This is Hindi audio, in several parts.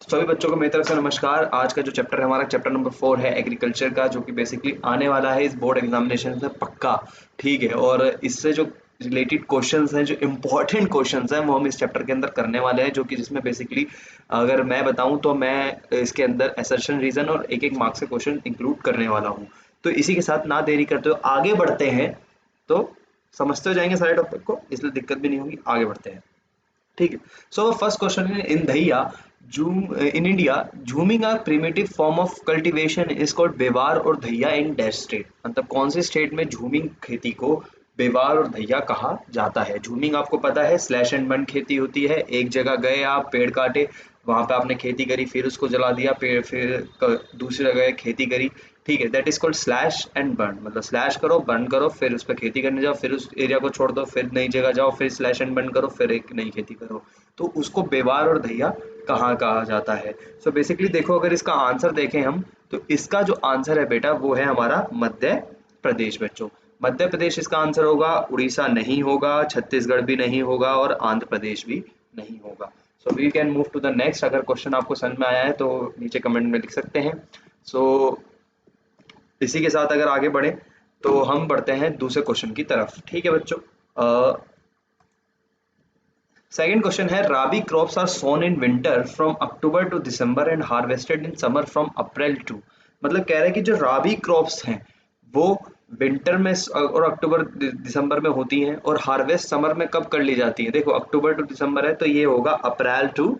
सभी बच्चों को मेरी तरफ से नमस्कार। आज का जो चैप्टर है हमारा चैप्टर नंबर 4 है एग्रीकल्चर का, जो कि बेसिकली आने वाला है इस बोर्ड एग्जामिनेशन में पक्का। ठीक है, और इससे जो रिलेटेड क्वेश्चंस हैं, जो इम्पोर्टेंट क्वेश्चंस हैं, वो हम इस चैप्टर के अंदर करने वाले हैं, जो कि जिसमें बेसिकली अगर मैं बताऊं तो मैं इसके अंदर असर्शन रीजन और एक एक मार्क्स के क्वेश्चन इंक्लूड करने वाला हूँ। तो इसी के साथ ना देरी करते हुए आगे बढ़ते हैं। तो समझते हो जाएंगे सारे टॉपिक को, इसलिए दिक्कत भी नहीं होगी। आगे बढ़ते हैं, ठीक है। सो फर्स्ट क्वेश्चन है, इन Dahiya in India, jhuming a primitive form of cultivation is called बेवार और धैया in dash state। मतलब कौन से स्टेट में झूमिंग खेती को बेवार और धैया कहा जाता है। झूमिंग आपको पता है स्लैश एंड बर्न खेती होती है। एक जगह गए आप, पेड़ काटे, वहां पे आपने खेती करी, फिर उसको जला दिया, पेड़ फिर दूसरी जगह खेती करी। ठीक है, that is called slash and burn. मतलब स्लैश करो, बर्न करो, फिर उस पर खेती करने जाओ, फिर उस एरिया को छोड़ दो, फिर नई जगह जाओ, फिर स्लैश एंड बर्न करो, फिर एक नई खेती करो। तो उसको बेवार और धैया कहाँ कहा जाता है। सो बेसिकली देखो, अगर इसका आंसर देखें हम, तो इसका जो आंसर है बेटा वो है हमारा मध्य प्रदेश बच्चों। मध्य प्रदेश इसका आंसर होगा। उड़ीसा नहीं होगा, छत्तीसगढ़ भी नहीं होगा, और आंध्र प्रदेश भी नहीं होगा। So we can move to the next. अगर क्वेश्चन आपको समझ में आया है तो नीचे कमेंट में लिख सकते हैं। सो इसी के साथ अगर आगे बढ़े तो हम बढ़ते हैं दूसरे क्वेश्चन की तरफ। ठीक है बच्चों, सेकंड क्वेश्चन है, rabi crops are sown in winter from October to December and harvested in summer from April to. मतलब कह रहे हैं कि जो राबी क्रॉप्स हैं वो विंटर में और अक्टूबर दिसंबर में होती हैं, और हार्वेस्ट समर में कब कर ली जाती है। देखो अक्टूबर टू दिसंबर है तो ये होगा अप्रैल टू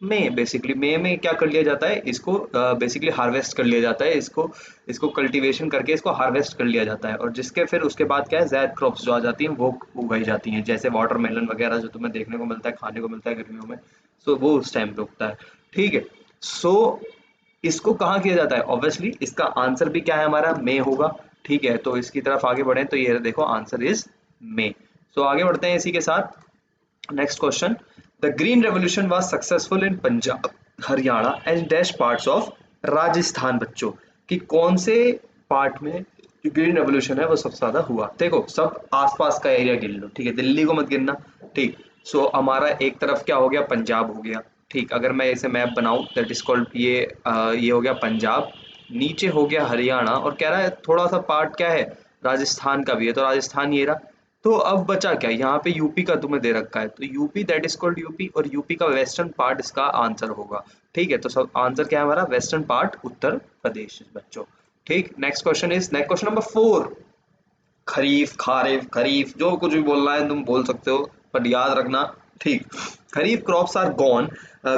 मई। बेसिकली मई में क्या कर लिया जाता है, इसको बेसिकली हार्वेस्ट कर लिया जाता है। इसको इसको कल्टीवेशन करके इसको हार्वेस्ट कर लिया जाता है, और जिसके फिर उसके बाद क्या है, ज़ैद क्रॉप्स जो आ जाती हैं वो उगाई जाती हैं, जैसे वाटरमेलन वगैरह जो तुम्हें देखने को मिलता है, खाने को मिलता है गर्मियों में। सो वो उस टाइम पे उगता है। ठीक है। सो इसको कहाँ किया जाता है, ऑब्वियसली इसका आंसर भी क्या है हमारा, मे होगा। ठीक है, तो इसकी तरफ आगे बढ़े तो ये देखो आंसर इज मे। सो आगे बढ़ते हैं इसी के साथ। Next question, the green revolution was successful in Punjab, Haryana and dash parts of Rajasthan बच्चों। कि कौन से पार्ट में जो ग्रीन रेवोल्यूशन है वो सबसे ज्यादा हुआ। देखो सब आसपास का एरिया गिन लो, ठीक है, दिल्ली को मत गिनना। ठीक। सो हमारा एक तरफ क्या हो गया, पंजाब हो गया। ठीक, अगर मैं इसे मैप बनाऊं दैट इज कॉल्ड ये हो गया पंजाब। नीचे हो गया हरियाणा, और कह रहा है थोड़ा सा पार्ट क्या है, राजस्थान का भी है, तो राजस्थान ये रहा। तो अब बचा क्या, यहाँ पे यूपी का तुम्हें दे रखा है, तो UP that is called UP, और यूपी का वेस्टर्न पार्ट इसका आंसर होगा। ठीक है, तो सब आंसर क्या है हमारा, वेस्टर्न पार्ट उत्तर प्रदेश बच्चों। ठीक, next question is next question number 4। खरीफ, खारिफ, खरीफ, जो कुछ भी बोलना है तुम बोल सकते हो, पर याद रखना। ठीक, kharif crops are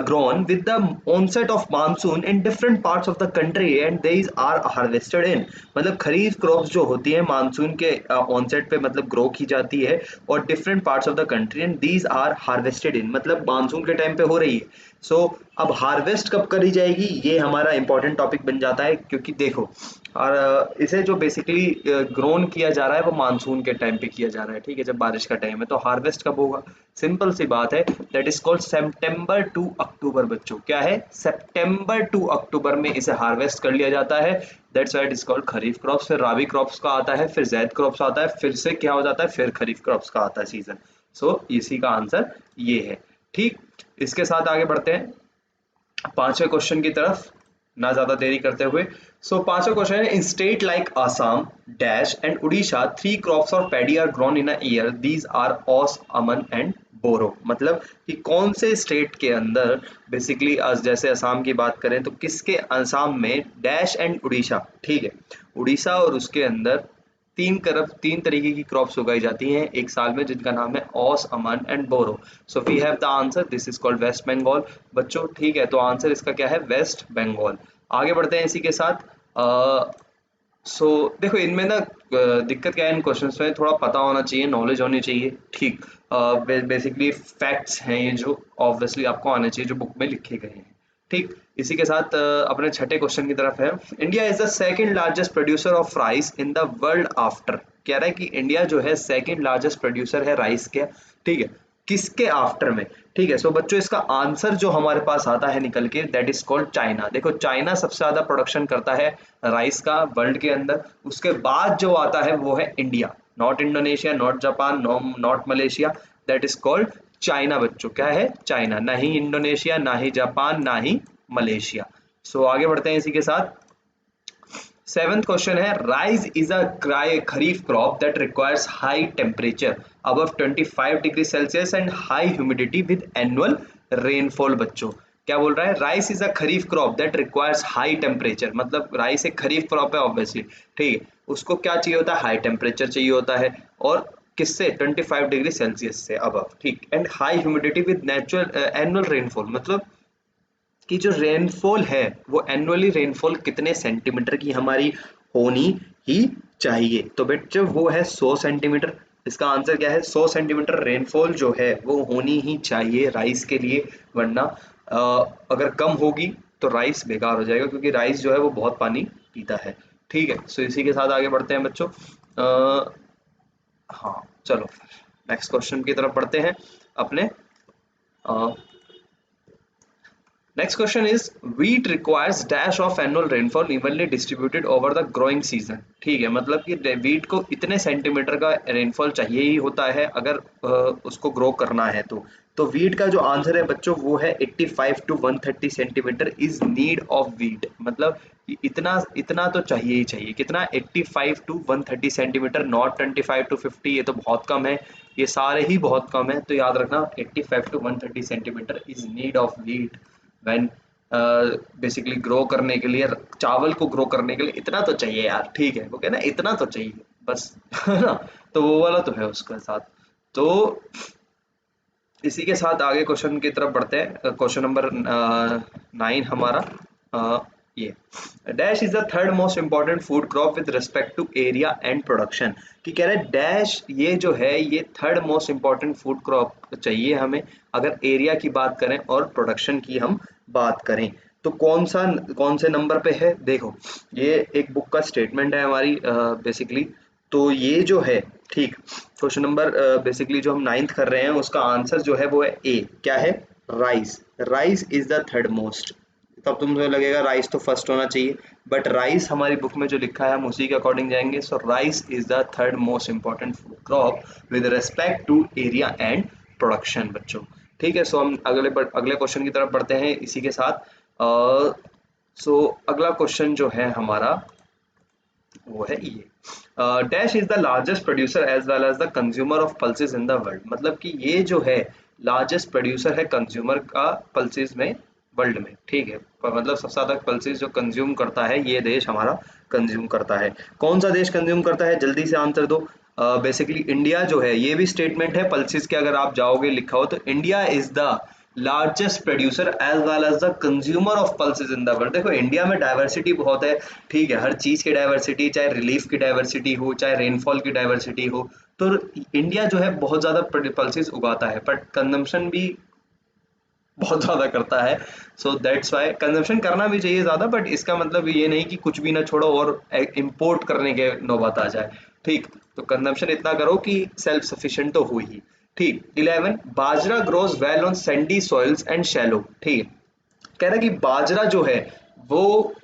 grown with the onset of monsoon in different parts of the country and these are harvested in। मतलब खरीफ क्रॉप्स जो होती है मानसून के ऑनसेट पे मतलब ग्रो की जाती है, और different parts of the country and these are harvested in, मतलब मानसून के टाइम पे हो रही है। सो अब हार्वेस्ट कब करी जाएगी, ये हमारा इंपॉर्टेंट टॉपिक बन जाता है, क्योंकि देखो और इसे जो बेसिकली ग्रोन किया जा रहा है वो मानसून के टाइम पे किया जा रहा है। ठीक है, जब बारिश का टाइम है, तो हार्वेस्ट कब होगा, सिंपल सी बात है, that is called September to October बच्चों। क्या है, सितंबर टू अक्टूबर में इसे हार्वेस्ट कर लिया जाता है। That's why it is called kharif crops. फिर राबी क्रॉप्स का आता है, फिर जैद क्रॉप्स आता है, फिर से क्या हो जाता है, फिर खरीफ क्रॉप्स का आता है सीजन। सो इसी का आंसर ये है। ठीक, इसके साथ आगे बढ़ते हैं पांचवें क्वेश्चन की तरफ, ना ज्यादा देरी करते हुए। सो पांचवा क्वेश्चन है, in state like Assam dash and Orissa three crops of paddy are grown in a year, these are aus, Aman and बोरो। मतलब कि कौन से स्टेट के अंदर बेसिकली जैसे असम की बात करें तो किसके, असम में डैश एंड उड़ीसा। ठीक है, उड़ीसा और उसके अंदर तीन तरीके की क्रॉप्स उगाई जाती हैं एक साल में, जिनका नाम है ओस, अमन and boro. So we have the answer, this is called West Bengal बच्चों। ठीक है, तो आंसर इसका क्या है, वेस्ट बंगाल। आगे बढ़ते हैं इसी के साथ। सो देखो इनमें ना दिक्कत क्या है, इन क्वेश्चंस में थोड़ा पता होना चाहिए, नॉलेज होनी चाहिए। ठीक, बेसिकली फैक्ट्स हैं ये जो ऑब्वियसली आपको आने चाहिए, जो बुक में लिखे गए हैं। ठीक, इसी के साथ अपने छठे क्वेश्चन की तरफ है, India is the second largest producer of rice in the world after. कह रहा है कि इंडिया जो है सेकंड लार्जेस्ट प्रोड्यूसर है राइस के। ठीक है, किसके आफ्टर में। ठीक है, सो बच्चों इसका आंसर जो हमारे पास आता है निकल के, दैट इज कॉल्ड चाइना। देखो चाइना सबसे ज्यादा प्रोडक्शन करता है राइस का वर्ल्ड के अंदर, उसके बाद जो आता है वो है India, not Indonesia, not Japan, not Malaysia, that is called China बच्चों। क्या है, चाइना, ना ही इंडोनेशिया, ना ही जापान, ना ही मलेशिया। सो आगे बढ़ते हैं इसी के साथ। सेवेंथ क्वेश्चन है, rice is a kharif crop that requires high temperature above 25 degree Celsius and high humidity with annual rainfall. बच्चों क्या बोल रहा है, rice is a kharif crop that requires high temperature, मतलब राइस एक खरीफ क्रॉप है ऑब्वियसली, ठीक है, उसको क्या चाहिए होता है, हाई टेम्परेचर चाहिए होता है, और किससे, 25 डिग्री सेल्सियस से अबव, ठीक, and high humidity with natural annual rainfall, मतलब कि जो रेनफॉल है वो एनुअली रेनफॉल कितने सेंटीमीटर की हमारी होनी ही चाहिए। तो बच्चों वो है 100 सेंटीमीटर। इसका आंसर क्या है, 100 सेंटीमीटर रेनफॉल जो है वो होनी ही चाहिए राइस के लिए, वरना अगर कम होगी तो राइस बेकार हो जाएगा, क्योंकि राइस जो है वो बहुत पानी पीता है। ठीक है, सो इसी के साथ आगे बढ़ते हैं बच्चों। हाँ चलो नेक्स्ट क्वेश्चन की तरफ बढ़ते हैं अपने। Next question is, wheat requires dash of annual rainfall evenly distributed over the growing season। ठीक है, मतलब कि wheat को इतने सेंटीमीटर का रेनफॉल चाहिए ही होता है अगर उसको ग्रो करना है तो wheat का जो आंसर है बच्चों वो है 85 to 130 centimetre is need of wheat, मतलब इतना इतना तो चाहिए ही चाहिए, कितना, 85 to 130 सेंटीमीटर, नॉट 25 to 50, ये तो बहुत कम है, ये सारे ही बहुत कम है, तो याद रखना 85 to 130 centimetre is need of wheat वैन बेसिकली ग्रो करने के लिए, चावल को ग्रो करने के लिए इतना तो चाहिए यार, ठीक है, वो कहना इतना तो चाहिए बस, है ना, तो वो वाला तो है उसके साथ। तो इसी के साथ आगे क्वेश्चन की तरफ बढ़ते हैं। क्वेश्चन नंबर 9 हमारा, ये dash is the third most important food crop with respect to area and production, कि कह रहे हैं डैश ये जो है ये third most important food crop चाहिए हमें अगर एरिया की बात करें और प्रोडक्शन की हम बात करें, तो कौन से नंबर पे है, देखो ये एक बुक का स्टेटमेंट है हमारी बेसिकली, तो ये जो है, ठीक, क्वेश्चन नंबर बेसिकली जो हम 9th कर रहे हैं उसका आंसर जो है वो है ए, क्या है, rice, rice is the third most. तब तुमको लगेगा राइस तो फर्स्ट होना चाहिए, बट राइस हमारी बुक में जो लिखा है हम उसी के अकॉर्डिंग जाएंगे। So rice is the third most important food crop with respect to area and production बच्चों। ठीक है, सो हम अगले क्वेश्चन की तरफ बढ़ते हैं इसी के साथ। सो अगला क्वेश्चन जो है हमारा वो है ये, dash is the largest producer as well as the consumer of pulses in the world, मतलब कि ये जो है लार्जेस्ट प्रोड्यूसर है कंज्यूमर का पल्सेस में वर्ल्ड में, ठीक है, पर मतलब सबसे ज्यादा पल्सेस जो कंज्यूम करता है ये देश हमारा कंज्यूम करता है। कौन सा देश कंज्यूम करता है, जल्दी से आंसर दो। बेसिकली इंडिया जो है, ये भी स्टेटमेंट है पल्सेस के, अगर आप जाओगे लिखा हो तो India is the largest producer as well as the consumer of pulses in the world. देखो इंडिया में डाइवर्सिटी बहुत है, ठीक है, हर चीज की डाइवर्सिटी, चाहे रिलीफ की डाइवर्सिटी हो चाहे रेनफॉल की डाइवर्सिटी हो, तो इंडिया जो है बहुत ज्यादा पल्सेस उगाता है, बट कंजम्पशन भी बहुत ज्यादा करता है। सो दैट्स वाई कंजम्पशन करना भी चाहिए ज्यादा, बट इसका मतलब ये नहीं कि कुछ भी ना छोड़ो और इंपोर्ट करने के नौबत आ जाए, ठीक, तो कंजम्पशन इतना करो कि सेल्फ सफिशिएंट तो हो ही। ठीक, 11 bajra grows well on sandy soils and shallow, ठीक है, कह रहा है कि बाजरा जो है वो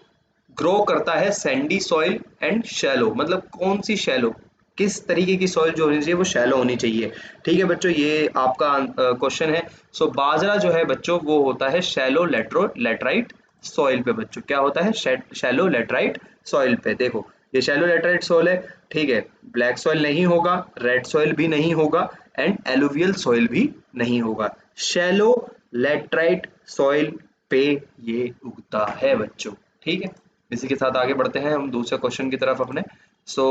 ग्रो करता है सैंडी सॉइल एंड शैलो, मतलब कौन सी शैलो, किस तरीके की सॉइल जो होनी चाहिए वो शैलो होनी चाहिए। ठीक है बच्चों, ये आपका क्वेश्चन है। सो बाजरा जो है बच्चों वो होता है शैलो लेटराइट सॉइल पे, बच्चों क्या होता है, शैलो लेटराइट सॉइल पे। देखो ये शैलो लेटराइट सॉइल है, ठीक है, ब्लैक सॉइल नहीं होगा, रेड सॉइल भी नहीं होगा, एंड एलुवियल सॉइल भी नहीं होगा, शैलो लेटराइट सॉइल पे ये उगता है बच्चों। ठीक है, इसी के साथ आगे बढ़ते हैं हम दूसरे क्वेश्चन की तरफ अपने। So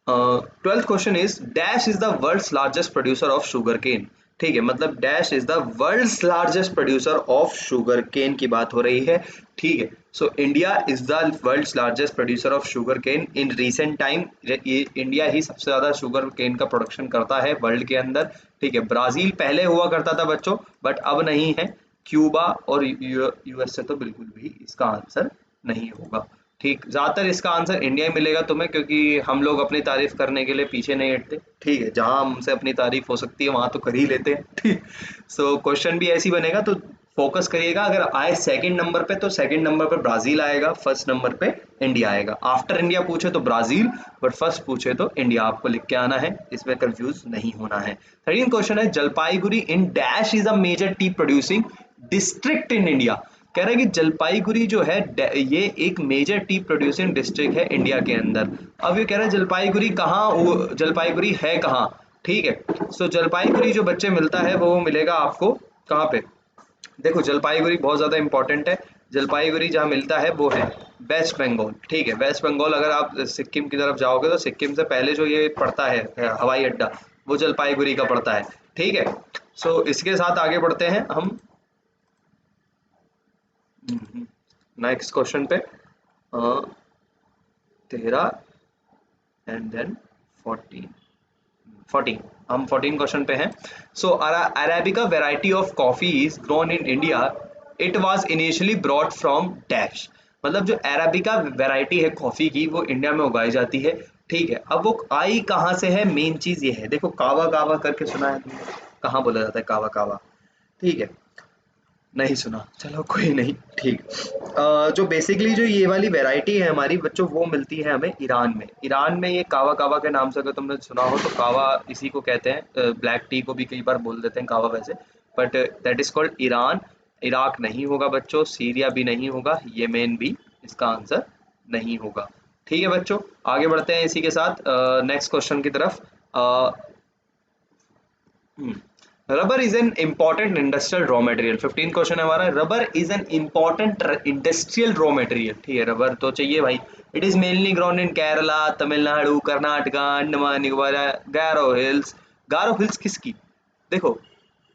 12th question is, dash is the world's largest producer of sugar cane, ठीक है, मतलब dash is the world's largest producer of sugar cane की बात हो रही है। ठीक है, so India is the world's largest producer of sugar cane in recent time, India ही सबसे ज्यादा शुगर केन का प्रोडक्शन करता है वर्ल्ड के अंदर। ठीक है, ब्राजील पहले हुआ करता था बच्चों, बट अब नहीं है, क्यूबा और यूएसए तो बिल्कुल भी इसका आंसर नहीं होगा। ठीक, ज्यादातर इसका आंसर इंडिया ही मिलेगा तुम्हें, क्योंकि हम लोग अपनी तारीफ करने के लिए पीछे नहीं हटते, ठीक है, जहां हमसे अपनी तारीफ हो सकती है वहां तो कर ही लेते हैं। ठीक, सो क्वेश्चन भी ऐसी बनेगा, तो फोकस करिएगा, अगर आए सेकंड नंबर पे तो सेकंड नंबर पे ब्राजील आएगा, फर्स्ट नंबर पे इंडिया आएगा। आफ्टर इंडिया पूछे तो ब्राजील, बट फर्स्ट पूछे तो इंडिया, आपको लिख के आना है, इसमें कंफ्यूज नहीं होना है। 13 क्वेश्चन है, Jalpaiguri in dash is a major tea producing district in India. कह रहा है कि जलपाईगुड़ी जो है ये एक मेजर टी प्रोड्यूसिंग डिस्ट्रिक्ट है इंडिया के अंदर। अब ये कह रहा है जलपाईगुड़ी कहाँ, जलपाईगुड़ी है कहाँ, ठीक है। सो जलपाईगुड़ी जो बच्चे मिलता है वो मिलेगा आपको कहाँ पे, देखो जलपाईगुड़ी बहुत ज़्यादा इंपॉर्टेंट है। जलपाईगुड़ी जहाँ मिलता है वो है वेस्ट बंगाल, ठीक है। वेस्ट बंगाल, अगर आप सिक्किम की तरफ जाओगे तो सिक्किम से पहले जो ये पड़ता है हवाई अड्डा, वो जलपाईगुड़ी का पड़ता है, ठीक है। सो इसके साथ आगे बढ़ते हैं हम नेक्स्ट क्वेश्चन पे। 13 एंड देन 14, 14, हम 14 क्वेश्चन पे हैं। So arabica variety of coffee is grown in India, it was initially brought from dash. मतलब जो अरेबिका वेराइटी है कॉफी की वो इंडिया में उगाई जाती है, ठीक है। अब वो आई कहाँ से है, मेन चीज ये है, देखो कावा कावा करके सुना है तुमने? कहाँ बोला जाता है कावा कावा, ठीक है, नहीं सुना, चलो कोई नहीं, ठीक। जो बेसिकली जो ये वाली वैरायटी है हमारी बच्चों, वो मिलती है हमें ईरान में। ईरान में ये कावा कावा के नाम से अगर तुमने सुना हो तो कावा इसी को कहते हैं, ब्लैक टी को भी कई बार बोल देते हैं कावा वैसे, but that is called Iran. Iraq नहीं होगा बच्चों, सीरिया भी नहीं होगा, येमेन भी इसका आंसर नहीं होगा, ठीक है बच्चों। आगे बढ़ते हैं इसी के साथ नेक्स्ट क्वेश्चन की तरफ। Rubber is an important industrial raw material, 15 question है हमारा। Rubber is an important industrial raw material, ठीक है, रबर तो चाहिए भाई। It is mainly ground in Kerala, Tamil Nadu, Karnataka, Andaman Nicobar, Garo hills. Garo hills किसकी, देखो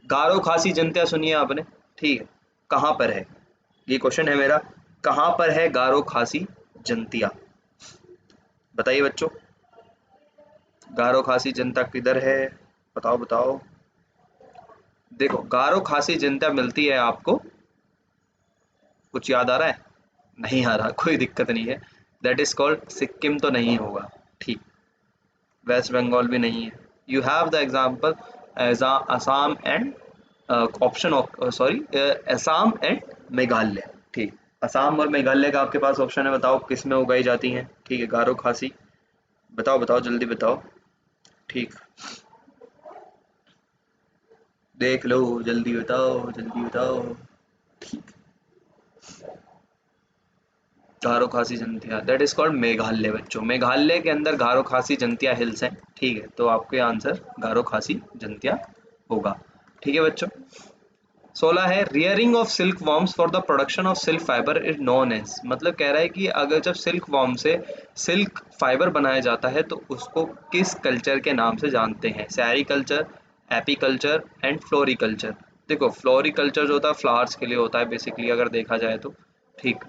गारो खासी जनता सुनिए आपने, ठीक है, कहाँ पर है, ये क्वेश्चन है मेरा, कहाँ पर है गारो खासी जनतिया, बताइए बच्चों, गारो खासी जनता किधर है, बताओ बताओ। देखो गारो खासी जनता मिलती है आपको, कुछ याद आ रहा है, नहीं आ रहा, कोई दिक्कत नहीं है। दैट इज कॉल्ड सिक्किम तो नहीं होगा, ठीक, वेस्ट बंगाल भी नहीं है। You have the example Assam and option, sorry Assam and Meghalaya, ठीक, असम और मेघालय का आपके पास ऑप्शन है, बताओ किस में उगाई जाती हैं, ठीक है, गारो खासी, बताओ बताओ जल्दी बताओ, ठीक, देख लो, जल्दी बताओ जल्दी बताओ, ठीक। गारो खासी Jaintia that is called Meghalaya बच्चों, मेघालय के अंदर गारो खासी जंतिया हिल्स हैं, ठीक है, तो आपके आंसर गारो खासी जंतिया होगा, ठीक है बच्चों। 16 है, rearing of silk worms for the production of silk fibre is known as, मतलब कह रहा है कि अगर जब सिल्क वॉर्म से सिल्क फाइबर बनाया जाता है तो उसको किस कल्चर के नाम से जानते हैं, सैरी कल्चर, एपीकल्चर एंड फ्लोरिकल्चर। देखो फ्लोरिकल्चर जो होता है फ्लावर्स के लिए होता है बेसिकली अगर देखा जाए तो, ठीक,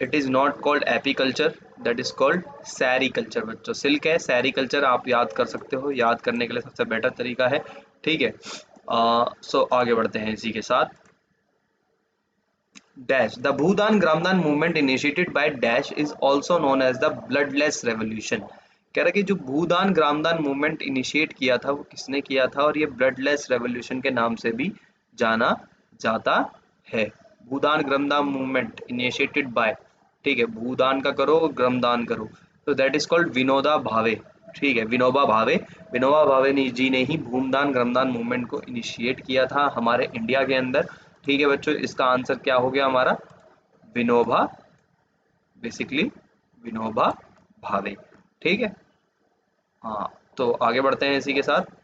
it is not called apiculture, that is called sericulture बच्चों। सिल्क है, सैरीकल्चर आप याद कर सकते हो, याद करने के लिए सबसे बेटर तरीका है, ठीक है। सो आगे बढ़ते हैं इसी के साथ। Dash the Bhoodan Gramdan movement initiated by dash is also known as the bloodless revolution. कह रहा है कि जो भूदान ग्रामदान मूवमेंट इनिशिएट किया था वो किसने किया था, और ये ब्लडलेस रेवोल्यूशन के नाम से भी जाना जाता है। भूदान ग्रामदान मूवमेंट इनिशिएटेड बाय, ठीक है, भूदान का करो ग्रामदान करो, तो दैट इज कॉल्ड विनोदा भावे, ठीक है, विनोबा भावे। विनोबा भावे जी ने ही भूमदान ग्रामदान मूवमेंट को इनिशिएट किया था हमारे इंडिया के अंदर, ठीक है बच्चों। इसका आंसर क्या हो गया हमारा, विनोबा, बेसिकली विनोबा भावे, ठीक है। हाँ, तो आगे बढ़ते हैं इसी के साथ।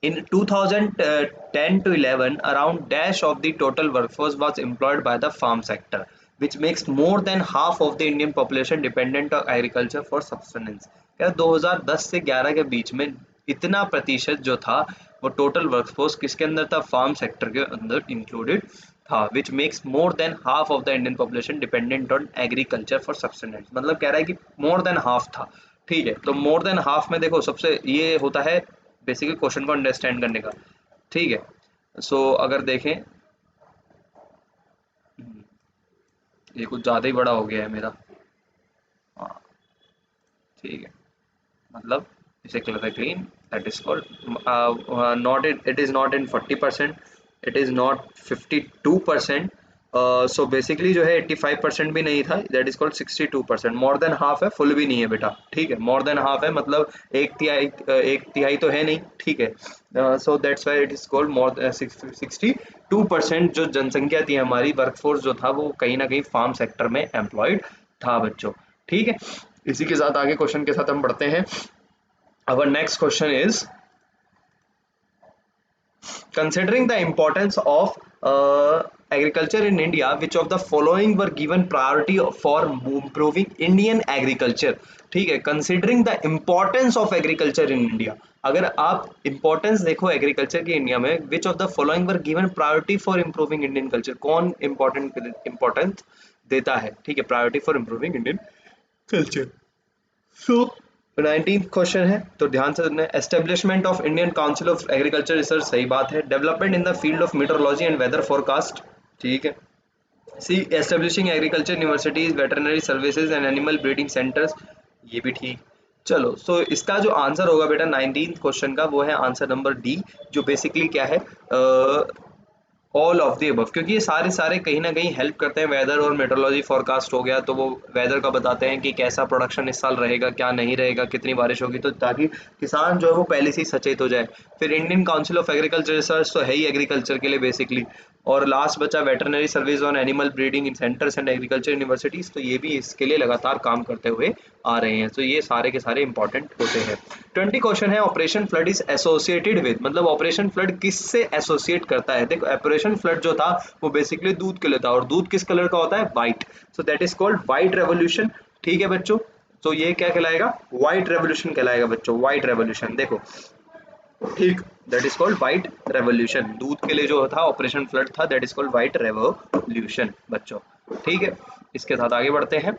In 2010 to 11, around dash of the total workforce was employed by the farm sector, which makes more than half of the Indian population dependent on agriculture for subsistence. क्या 2010 से 11 के बीच में इतना प्रतिशत जो था वो टोटल वर्कफोर्स किसके अंदर था, फार्म सेक्टर के अंदर इंक्लूडेड था, which makes more than half of the Indian population dependent on agriculture for substance. मतलब कह रहा है कि मोर देन हाफ था, ठीक है। तो मोर देन हाफ में देखो सबसे ये होता है बेसिकली क्वेश्चन को अंडरस्टैंड करने का, ठीक है। सो अगर देखें, ये कुछ ज़्यादा ही बड़ा हो गया है मेरा, हाँ ठीक है, मतलब इसे कलर है green, that is called not it is not in 40%, it is not 52%, so basically जो है 85% भी नहीं था, that is called 62%, more than half है, full भी नहीं है बेटा, ठीक है, more than half है मतलब एक तिहाई तो है नहीं, ठीक है, so that's why it is called more than 62% जो जनसंख्या थी हमारी, वर्कफोर्स जो था वो कहीं ना कहीं फार्म सेक्टर में एम्प्लॉयड था बच्चों, ठीक है। इसी के साथ आगे क्वेश्चन के साथ हम बढ़ते हैं। Our next question is, considering the importance of agriculture in India, which of the following were given priority for improving Indian agriculture? ठीक है, considering the importance of agriculture in India, अगर आप importance देखो agriculture की इंडिया में, which of the following were given priority for improving Indian culture, कौन importance देता है, ठीक है, priority for improving Indian culture। So 19th question है तो ध्यान से सुनना, establishment of Indian Council of Agriculture Research, सही बात है। Development in the field of meteorology and weather forecast, ठीक है। C establishing agriculture universities, veterinary services and animal breeding centres, ये भी ठीक। चलो सो इसका जो आंसर होगा बेटा 19th क्वेश्चन का, वो है आंसर नंबर डी, जो बेसिकली क्या है, ऑल ऑफ दी अबव, क्योंकि ये सारे सारे कहीं ना कहीं हेल्प करते हैं। वेदर और मेट्रोलॉजी फोरकास्ट हो गया तो वो वेदर का बताते हैं कि कैसा प्रोडक्शन इस साल रहेगा, क्या नहीं रहेगा, कितनी बारिश होगी, तो ताकि किसान जो है वो पहले से ही सचेत हो जाए। फिर Indian Council of Agriculture research तो है ही एग्रीकल्चर के लिए बेसिकली, और लास्ट बचा veterinary service on animal breeding in centres and agriculture universities, तो ये भी इसके लिए लगातार काम करते हुए आ रहे हैं। तो ये सारे के सारे इंपॉर्टेंट होते हैं। 20 क्वेश्चन है, operation flood is associated with, मतलब ऑपरेशन फ्लड किससे एसोसिएट करता है। देखो ऑपरेशन फ्लड जो था वो बेसिकली दूध के लिए था, और दूध किस कलर का होता है, white, so that is called white revolution, ठीक है बच्चों। तो ये क्या कहलाएगा, व्हाइट रेवोल्यूशन कहलाएगा बच्चों, व्हाइट रेवोल्यूशन, देखो ठीक, that is called white revolution. दूध के लिए जो था ऑपरेशन फ्लड था, that is called white revolution बच्चों, ठीक है। इसके साथ आगे बढ़ते हैं।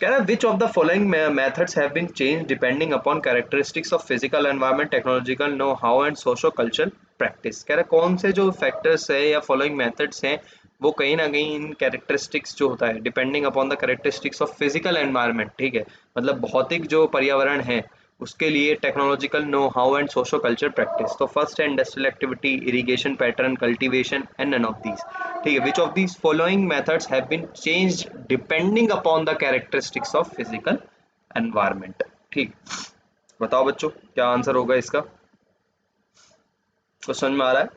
कह रहा है which of the following methods have been change depending upon characteristics of physical environment, technological know how and socio culture practice. कह रहा है कौन से जो फैक्टर्स है या फॉलोइंग मेथड्स हैं वो कहीं ना कहीं इन कैरेक्टरिस्टिक्स जो होता है, depending upon the characteristics of physical environment, ठीक है, मतलब भौतिक जो पर्यावरण है उसके लिए, technological know how and socio culture practice. तो फर्स्ट है industrial activity, irrigation pattern, cultivation and none of these, ठीक है। Which of these following methods have been changed depending upon the characteristics of physical environment, ठीक। बताओ बच्चों क्या आंसर होगा इसका, कुछ समझ में आ रहा है?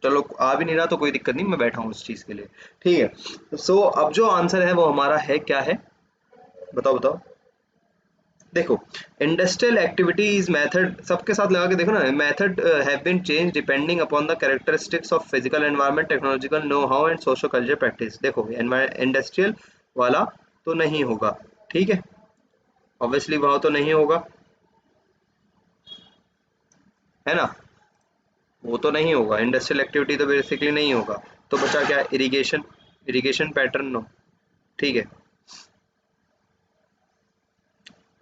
चलो आ भी नहीं रहा तो कोई दिक्कत नहीं, मैं बैठा हूँ उस चीज के लिए, ठीक है। सो अब जो आंसर है वो हमारा है क्या है, बताओ बताओ। देखो इंडस्ट्रियल एक्टिविटीज मेथड सबके साथ लगा के देखो ना, method have been change depending upon the characteristics of physical environment, technological know how and socio culture practice. देखो इंडस्ट्रियल वाला तो नहीं होगा, ठीक है, ऑब्वियसली वहां तो नहीं होगा, है ना, वो तो नहीं होगा, इंडस्ट्रियल एक्टिविटी तो बेसिकली नहीं होगा। तो बचा क्या, इरिगेशन, इरिगेशन पैटर्न नो, ठीक है,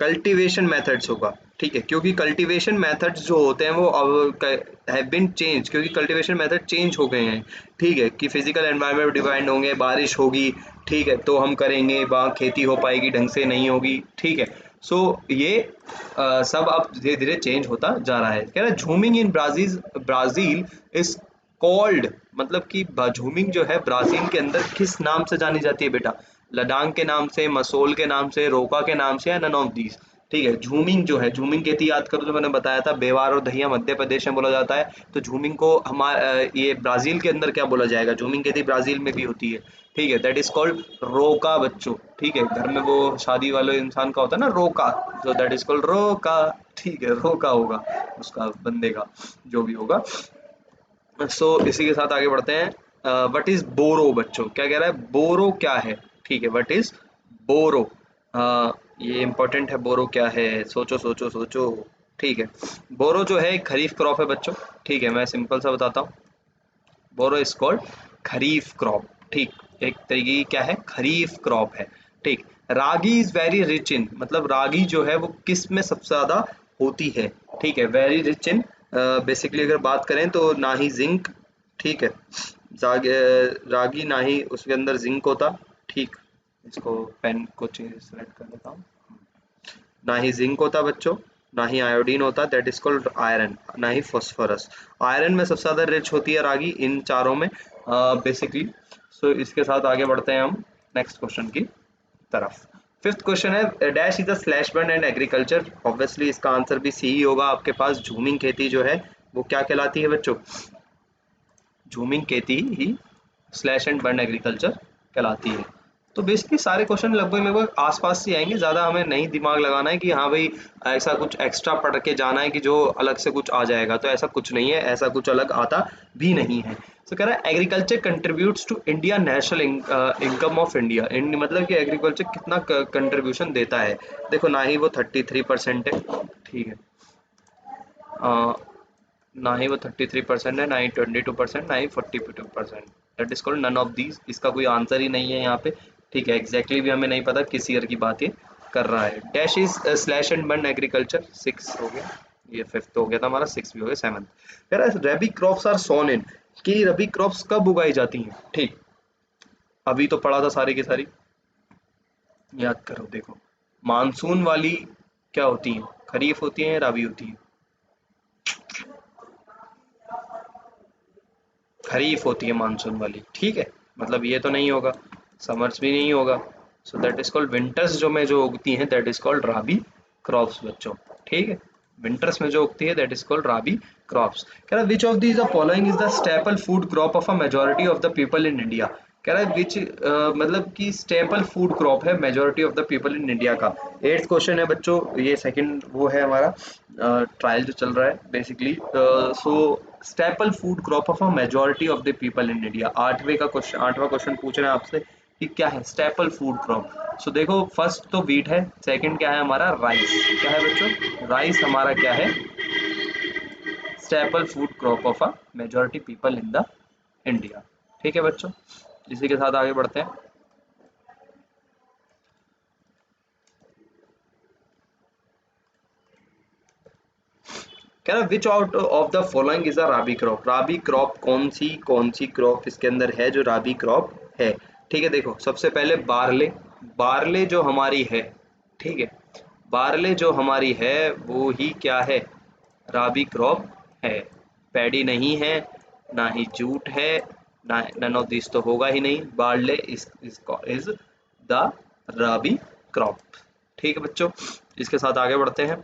कल्टीवेशन मेथड्स होगा, ठीक है, क्योंकि कल्टीवेशन मेथड्स जो होते हैं वो हैव बीन चेंज, क्योंकि कल्टीवेशन मेथड चेंज हो गए हैं, ठीक है, कि फिजिकल एनवायरनमेंट डिपेंड होंगे, बारिश होगी, ठीक है, तो हम करेंगे वहाँ खेती हो पाएगी, ढंग से नहीं होगी, ठीक है। सो ये सब अब धीरे धीरे चेंज होता जा रहा है। कह रहा है jhuming in Brazil, Brazil is called, मतलब कि झूमिंग जो है ब्राजील के अंदर किस नाम से जानी जाती है बेटा, लडांग के नाम से, मसोल के नाम से, रोका के नाम से, या नन ऑफ दीज, ठीक है। झूमिंग जो है, झूमिंग खेती याद करो तो मैंने बताया था बेवार और दहिया मध्य प्रदेश में बोला जाता है, तो झूमिंग को हमारे ये ब्राजील के अंदर क्या बोला जाएगा, झूमिंग खेती ब्राजील में भी होती है, ठीक है, दैट इज कॉल्ड रोका बच्चों, ठीक है। घर में वो शादी वाले इंसान का होता है ना रोका, तो दैट इज कॉल्ड रोका, ठीक है, रोका होगा उसका बंदे का, जो भी होगा। सो इसी के साथ आगे बढ़ते हैं। व्हाट इज बोरो बच्चों, क्या कह रहा है, बोरो क्या है, ठीक है, व्हाट इज बोरो, ये इंपॉर्टेंट है, बोरो क्या है, सोचो सोचो सोचो, ठीक है। बोरो जो है एक खरीफ क्रॉप है बच्चों, ठीक है, मैं सिंपल सा बताता हूँ, बोरो इज कॉल्ड खरीफ क्रॉप, ठीक, एक तरीके की क्या है, खरीफ क्रॉप है, ठीक। रागी इज वेरी रिच इन, मतलब रागी जो है वो किस में सबसे ज्यादा होती है, ठीक है, वेरी रिच इन, बेसिकली अगर बात करें तो ना ही जिंक, ठीक है, रागी ना ही उसके अंदर जिंक होता, ठीक। इसको पेन को सेलेक्ट कर देता हूँ, ना ही जिंक होता बच्चों, ना ही आयोडीन होता, दैट इज कॉल्ड आयरन, ना ही फॉस्फोरस। आयरन में सबसे ज्यादा रिच होती है रागी इन चारों में बेसिकली। सो इसके साथ आगे बढ़ते हैं हम नेक्स्ट क्वेश्चन की तरफ। फिफ्थ क्वेश्चन है dash is the slash burn and agriculture. Obviously इसका आंसर भी सी ही होगा आपके पास। झूमिंग खेती जो है वो क्या कहलाती है बच्चों? झूमिंग खेती ही स्लैश एंड बर्न एग्रीकल्चर कहलाती है। तो बेसिकली सारे क्वेश्चन लगभग लगभग आसपास से आएंगे, ज़्यादा हमें नहीं दिमाग लगाना है कि हाँ भाई ऐसा कुछ एक्स्ट्रा पढ़ के जाना है कि जो अलग से कुछ आ जाएगा, तो ऐसा कुछ नहीं है, ऐसा कुछ अलग आता भी नहीं है। तो कह रहा है agriculture contributes to India national income of India. मतलब कि एग्रीकल्चर कितना कंट्रीब्यूशन देता है। देखो ना ही वो 33% है, ठीक है, ना ही वो 33% है, ना ही 22%, ना ही 42%। That is called none of these. इसका कोई आंसर ही नहीं है यहाँ पे, ठीक है। एग्जैक्टली भी हमें नहीं पता किस ईयर की बात ये कर रहा है। Dash is slash and burn agriculture. 6 हो गया, ये फिफ्थ हो गया था हमारा, 6 भी हो गया। सेवंथ कह रहा है रबी क्रॉप्स आर सोन इन, कि रबी क्रॉप्स कब उगाई जाती हैं। ठीक, अभी तो पढ़ा था सारी की सारी, याद करो। देखो मानसून वाली क्या होती है, खरीफ होती है या रबी होती है? खरीफ होती है मानसून वाली, ठीक है। मतलब ये तो नहीं होगा, समर्स भी नहीं होगा। So that is called winters जो में जो उगती हैं that is called rabi crops बच्चों, ठीक है। विंटर्स में जो उगती है that is called rabi crops. कह रहा है which of these the following is the staple food crop of a majority of the people in India. कह रहा है विच मतलब कि स्टेपल फूड क्रॉप है majority of the people in India का। एट्थ क्वेश्चन है बच्चों, ये सेकंड वो है हमारा ट्रायल जो चल रहा है basically. So staple food crop of a majority of the people in India. आठवें का क्वेश्चन, आठवां क्वेश्चन पूछ रहे हैं आपसे कि क्या है स्टेपल फूड क्रॉप। सो देखो फर्स्ट तो वीट है, सेकंड क्या है हमारा राइस। क्या है बच्चों? राइस हमारा क्या है? Staple food crop of a majority people in the India, ठीक है बच्चों। इसी के साथ आगे बढ़ते हैं। कह रहा which out of the following is a rabi crop. Rabi crop कौन सी क्रॉप इसके अंदर है जो राबी क्रॉप है? ठीक है, देखो सबसे पहले बारले। बारले जो हमारी है, ठीक है, बारले जो हमारी है वो ही क्या है? राबी क्रॉप है। पैडी नहीं है, ना ही जूट है, ना नन ऑफ दिस तो होगा ही नहीं। Barley is the rabi crop, ठीक है बच्चों। इसके साथ आगे बढ़ते हैं।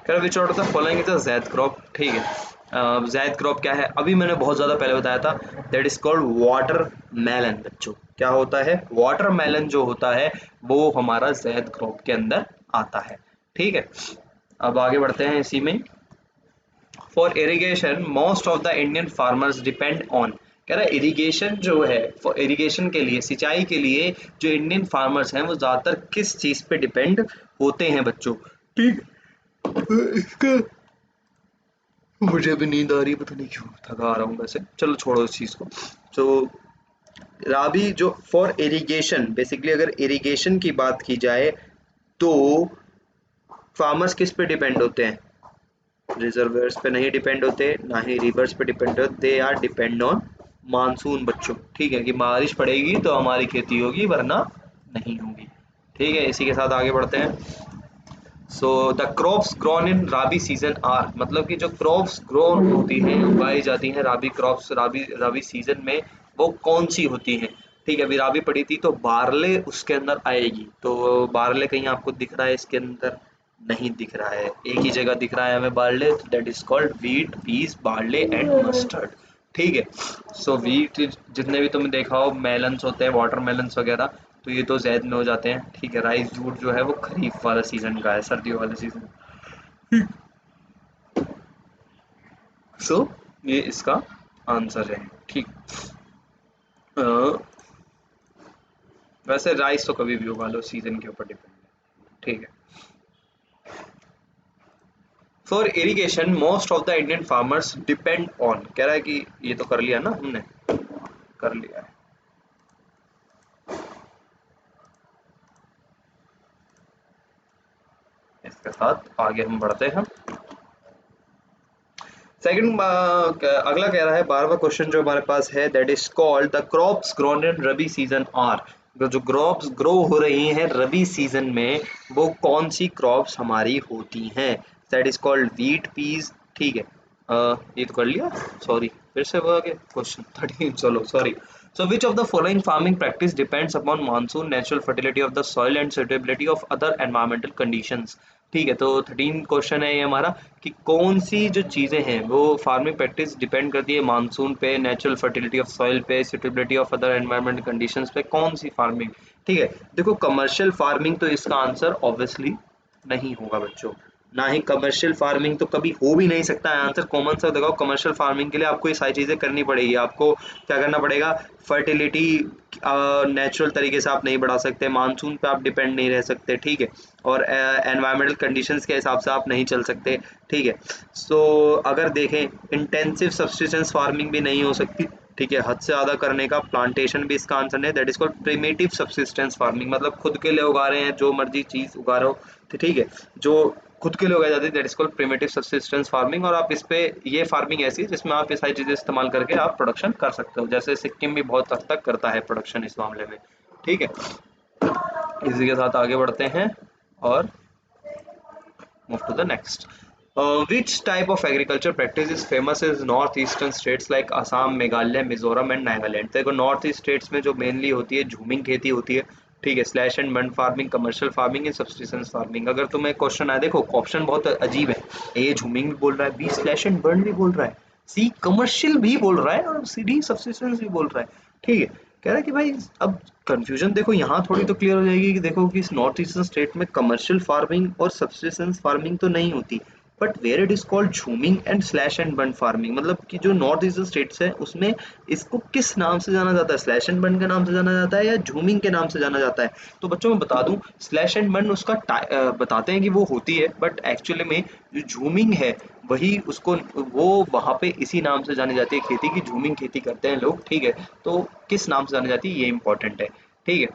कह which out of the following is a zaid crop, ठीक है। जैद क्रॉप क्या है? अभी मैंने बहुत ज़्यादा पहले बताया था, that is called water melon बच्चों। क्या होता है? वाटर मेलन जो होता है वो हमारा जैद क्रॉप के अंदर आता है, ठीक है। अब आगे बढ़ते हैं इसी में। For irrigation most of the Indian farmers depend on. कह रहा है इरिगेशन जो है, फॉर इरिगेशन के लिए, सिंचाई के लिए जो इंडियन फार्मर्स हैं वो ज़्यादातर किस चीज़ पे डिपेंड होते हैं बच्चों, ठीक है। इसका मुझे अभी नींद आ रही है, पता नहीं क्यों थका आ रहा हूँ वैसे, चलो छोड़ो इस चीज़ को। तो राबी जो फॉर इरिगेशन, बेसिकली अगर इरिगेशन की बात की जाए तो फार्मर्स किस पे डिपेंड होते हैं? रिजर्वेयर्स पे नहीं डिपेंड होते, ना ही रिवर्स पे डिपेंड होते, they are depend on monsoon बच्चों, ठीक है। कि बारिश पड़ेगी तो हमारी खेती होगी वरना नहीं होगी, ठीक है। इसी के साथ आगे बढ़ते हैं। So the crops grown in rabi season are, मतलब कि जो क्रॉप्स ग्रोन होती हैं, उगाई जाती हैं राबी क्रॉप्स राबी राबी सीजन में, वो कौन सी होती हैं? ठीक है, अभी राबी पड़ी थी तो बारले उसके अंदर आएगी। तो बारले कहीं आपको दिख रहा है इसके अंदर? नहीं दिख रहा है, एक ही जगह दिख रहा है हमें बारले, तो that is called wheat, peas, barley and mustard, ठीक है। सो व्हीट जितने भी तुमने देखा हो मेलन्स होते हैं, वाटर मेलन्स वगैरह, तो ये तो जैद में हो जाते हैं, ठीक है। राइस जूट जो है वो खरीफ वाला सीजन का है, सर्दियों वाले सीजन। सो ये इसका आंसर है, ठीक। अ, वैसे राइस तो कभी भी उगा लो, सीजन के ऊपर डिपेंड है, ठीक है। For irrigation most of the Indian farmers depend on, कह रहा है कि ये तो कर लिया ना हमने, कर लिया है। इसके साथ आगे हम बढ़ते हैं। सेकंड अगला कह रहा है 12वां क्वेश्चन जो हमारे पास है, that is called the crops grown in rabi season are. जो क्रॉप्स ग्रो हो रही हैं रबी सीजन में वो कौन सी क्रॉप्स हमारी होती हैं? That is called wheat, peas. ठीक है, ये तो कर लिया, सॉरी फिर से वो आगे क्वेश्चन 13, चलो sorry. So which of the following farming practice depends upon monsoon, natural fertility of the soil and suitability of other environmental conditions? ठीक है, तो 13 क्वेश्चन है ये हमारा कि कौन सी जो चीज़ें हैं वो फार्मिंग प्रैक्टिस डिपेंड करती है मानसून पे, नेचुरल फर्टिलिटी ऑफ सॉइल पे, suitability of other environment conditions पे, कौन सी फार्मिंग? ठीक है, देखो कमर्शियल फार्मिंग तो इसका आंसर ऑब्वियसली नहीं होगा बच्चों, ना ही कमर्शियल फार्मिंग तो कभी हो भी नहीं सकता है। आंसर कॉमन सा देखो, कमर्शियल फार्मिंग के लिए आपको ये सारी चीज़ें करनी पड़ेगी। आपको क्या करना पड़ेगा? फर्टिलिटी नेचुरल तरीके से आप नहीं बढ़ा सकते, मानसून पे आप डिपेंड नहीं रह सकते, ठीक है, और एनवायरमेंटल कंडीशंस के हिसाब से आप नहीं चल सकते, ठीक है। सो अगर देखें, इंटेंसिव सब्सिस्टेंस फार्मिंग भी नहीं हो सकती, ठीक है, हद से ज़्यादा करने का, प्लांटेशन भी इसका आंसर नहीं, that is called primitive subsistence farming, मतलब खुद के लिए उगा रहे हैं, जो मर्जी चीज़ उगा रहे हो, ठीक है, जो खुद के लिए उगाई जाती है, that is called primitive subsistence farming. और आप इस पे, ये फार्मिंग ऐसी है जिसमें आप ये सारी चीज़ें इस्तेमाल करके आप प्रोडक्शन कर सकते हो, जैसे सिक्किम भी बहुत हद तक करता है प्रोडक्शन इस मामले में, ठीक है। इसी के साथ आगे बढ़ते हैं और move to the next. Which type of agriculture practice is famous in northeastern states like Assam, Meghalaya, Mizoram and Nagaland? देखो नॉर्थ ईस्ट स्टेट्स में जो मेनली होती है झूमिंग खेती होती है, ठीक है, slash and burn farming, commercial farming and subsistence farming. अगर तुम्हें क्वेश्चन आए, देखो ऑप्शन बहुत अजीब है, ए झूमिंग भी बोल रहा है, बी स्लैश एंड बर्न भी बोल रहा है, सी कमर्शियल भी बोल रहा है और सी डी सब्सिस्टेंस भी बोल रहा है, ठीक है। कह रहा है कि भाई अब कंफ्यूजन देखो यहाँ थोड़ी तो क्लियर हो जाएगी कि देखो कि इस नॉर्थ ईस्टर्न स्टेट में कमर्शियल फार्मिंग और सब्सिस्टेंस फार्मिंग तो नहीं होती, but where it is called jhuming and slash and burn farming, मतलब कि जो नॉर्थ ईस्टर्न स्टेट्स है उसमें इसको किस नाम से जाना जाता है? स्लैश एंड बर्न के नाम से जाना जाता है या झूमिंग के नाम से जाना जाता है? तो बच्चों मैं बता दूं, स्लैश एंड बर्न उसका बताते हैं कि वो होती है, बट एक्चुअली में जो झूमिंग है वही उसको, वो वहाँ पे इसी नाम से जानी जाती है खेती की, झूमिंग खेती करते हैं लोग, ठीक है। तो किस नाम से जानी जाती है ये इंपॉर्टेंट है, ठीक है।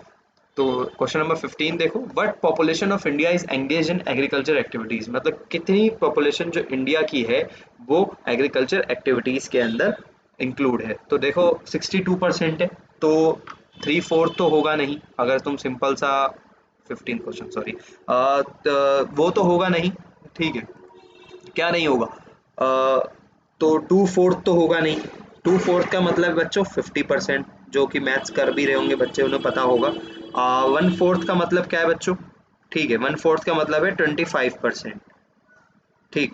तो क्वेश्चन नंबर 15 देखो, what population of India is engage in agriculture activities, मतलब कितनी पॉपुलेशन जो इंडिया की है वो एग्रीकल्चर एक्टिविटीज के अंदर इंक्लूड है? तो देखो 62% है, तो 3/4 तो होगा नहीं, अगर तुम सिंपल सा 15 क्वेश्चन सॉरी, वो तो होगा नहीं, ठीक है, क्या नहीं होगा? तो 2/4 तो होगा नहीं, 2/4 का मतलब बच्चों 50%, जो कि मैथ्स कर भी रहे होंगे बच्चे उन्हें पता होगा। 1/4 का मतलब क्या है बच्चों? ठीक है, 1/4 का मतलब है 25%, ठीक।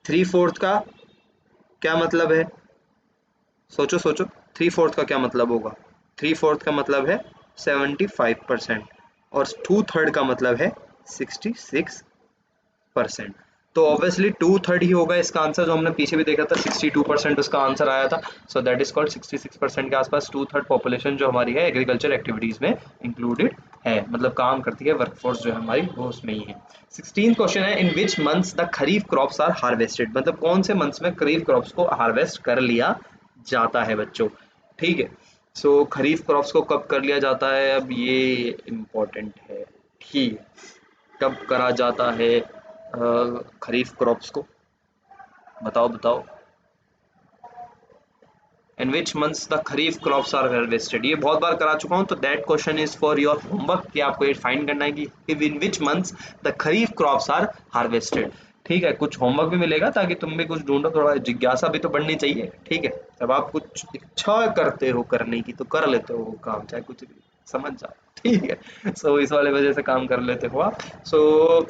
3/4 का क्या मतलब है? सोचो सोचो, 3/4 का क्या मतलब होगा? 3/4 का मतलब है 75%, और 2/3 का मतलब है 66%। तो ऑब्वियसली 2/3 ही होगा इसका आंसर, जो हमने पीछे भी देखा था 62% उसका आंसर आया था। सो दैट इज कॉल्ड 66% के आसपास 2/3 पॉपुलेशन जो हमारी है एग्रीकल्चर एक्टिविटीज में इंक्लूडेड है, मतलब काम करती है, वर्कफोर्स जो है हमारी वो उसमें ही है। 16 क्वेश्चन है, in which months the kharif crops are harvested, मतलब कौन से मंथ्स में खरीफ क्रॉप्स को हार्वेस्ट कर लिया जाता है बच्चों, ठीक है। सो खरीफ क्रॉप्स को कब कर लिया जाता है, अब ये इम्पोर्टेंट है, ठीक है, कब करा जाता है खरीफ क्रॉप्स को? बताओ बताओ, in which months the kharif crops are harvested, ये बहुत बार करा चुका हूँ, तो that question is for your homework कि आपको ये फाइंड करना है कि in which months the kharif crops are harvested, ठीक है। कुछ होमवर्क भी मिलेगा ताकि तुम भी कुछ ढूंढो, थोड़ा जिज्ञासा भी तो बढ़नी चाहिए, ठीक है। जब आप कुछ इच्छा करते हो करने की तो कर लेते हो वो काम, चाहे कुछ भी, समझ जाओ, ठीक है। सो इस वाले वजह से काम कर लेते हो आप। सो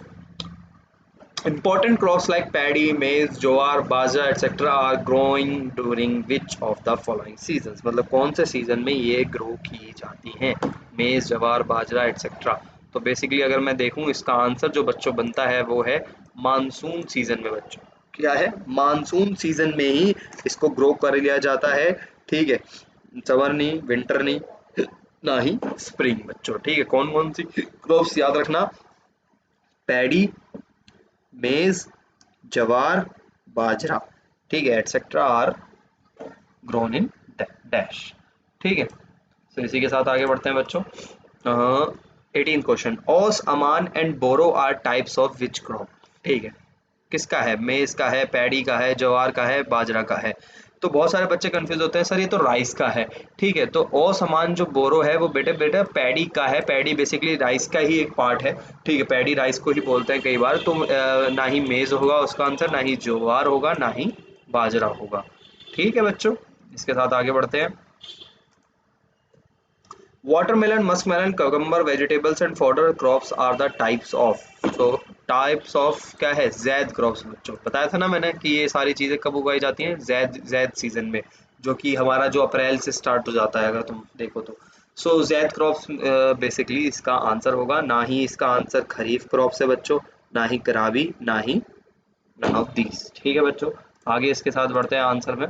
important crops like paddy, maize, jowar, bajra, etc. are growing during which of the following seasons? मतलब कौन से सीजन में ये ग्रो की जाती हैं? मेज, जवार, बाजरा एटसेट्रा। तो बेसिकली अगर मैं देखूं इसका आंसर जो बच्चों बनता है वो है मानसून सीजन में बच्चों। क्या है? मानसून सीजन में ही इसको ग्रो कर लिया जाता है, ठीक है। समर नहीं, विंटर नहीं, ना ही स्प्रिंग बच्चों, ठीक है। कौन कौन सी क्रॉप्स याद रखना? पैडी, मेज, जवार, बाजरा, ठीक है, etcetera are grown in dash, ठीक है। तो इसी के साथ आगे बढ़ते हैं बच्चों। 18 question, aus, aman and boro are types of which crop, ठीक है। किसका है? मेज का है, पैडी का है, ज्वार का है, बाजरा का है। तो बहुत सारे बच्चे कंफ्यूज होते हैं, सर ये तो राइस का है। ठीक है, तो असमान जो बोरो है वो बेटे बेटा पैडी का है। पैडी बेसिकली राइस का ही एक पार्ट है। ठीक है, पैडी राइस को ही बोलते हैं कई बार। तो ना ही मेज होगा उसका आंसर, ना ही ज्वार होगा, ना ही बाजरा होगा। ठीक है बच्चों, इसके साथ आगे बढ़ते हैं। Watermelon, muskmelon, cucumber, vegetables and fodder crops are the types of. So types of क्या है? जैद क्रॉप्स। बच्चों बताया था ना मैंने कि ये सारी चीजें कब उगाई जाती हैं? जैद जैद सीजन में, जो कि हमारा जो अप्रैल से स्टार्ट हो जाता है अगर तुम देखो तो। सो जैद क्रॉप्स बेसिकली इसका आंसर होगा। ना ही इसका आंसर खरीफ क्रॉप्स है बच्चों, ना ही कराबी, ना ही नन ऑफ दीज। ठीक है बच्चों, आगे इसके साथ बढ़ते हैं आंसर में।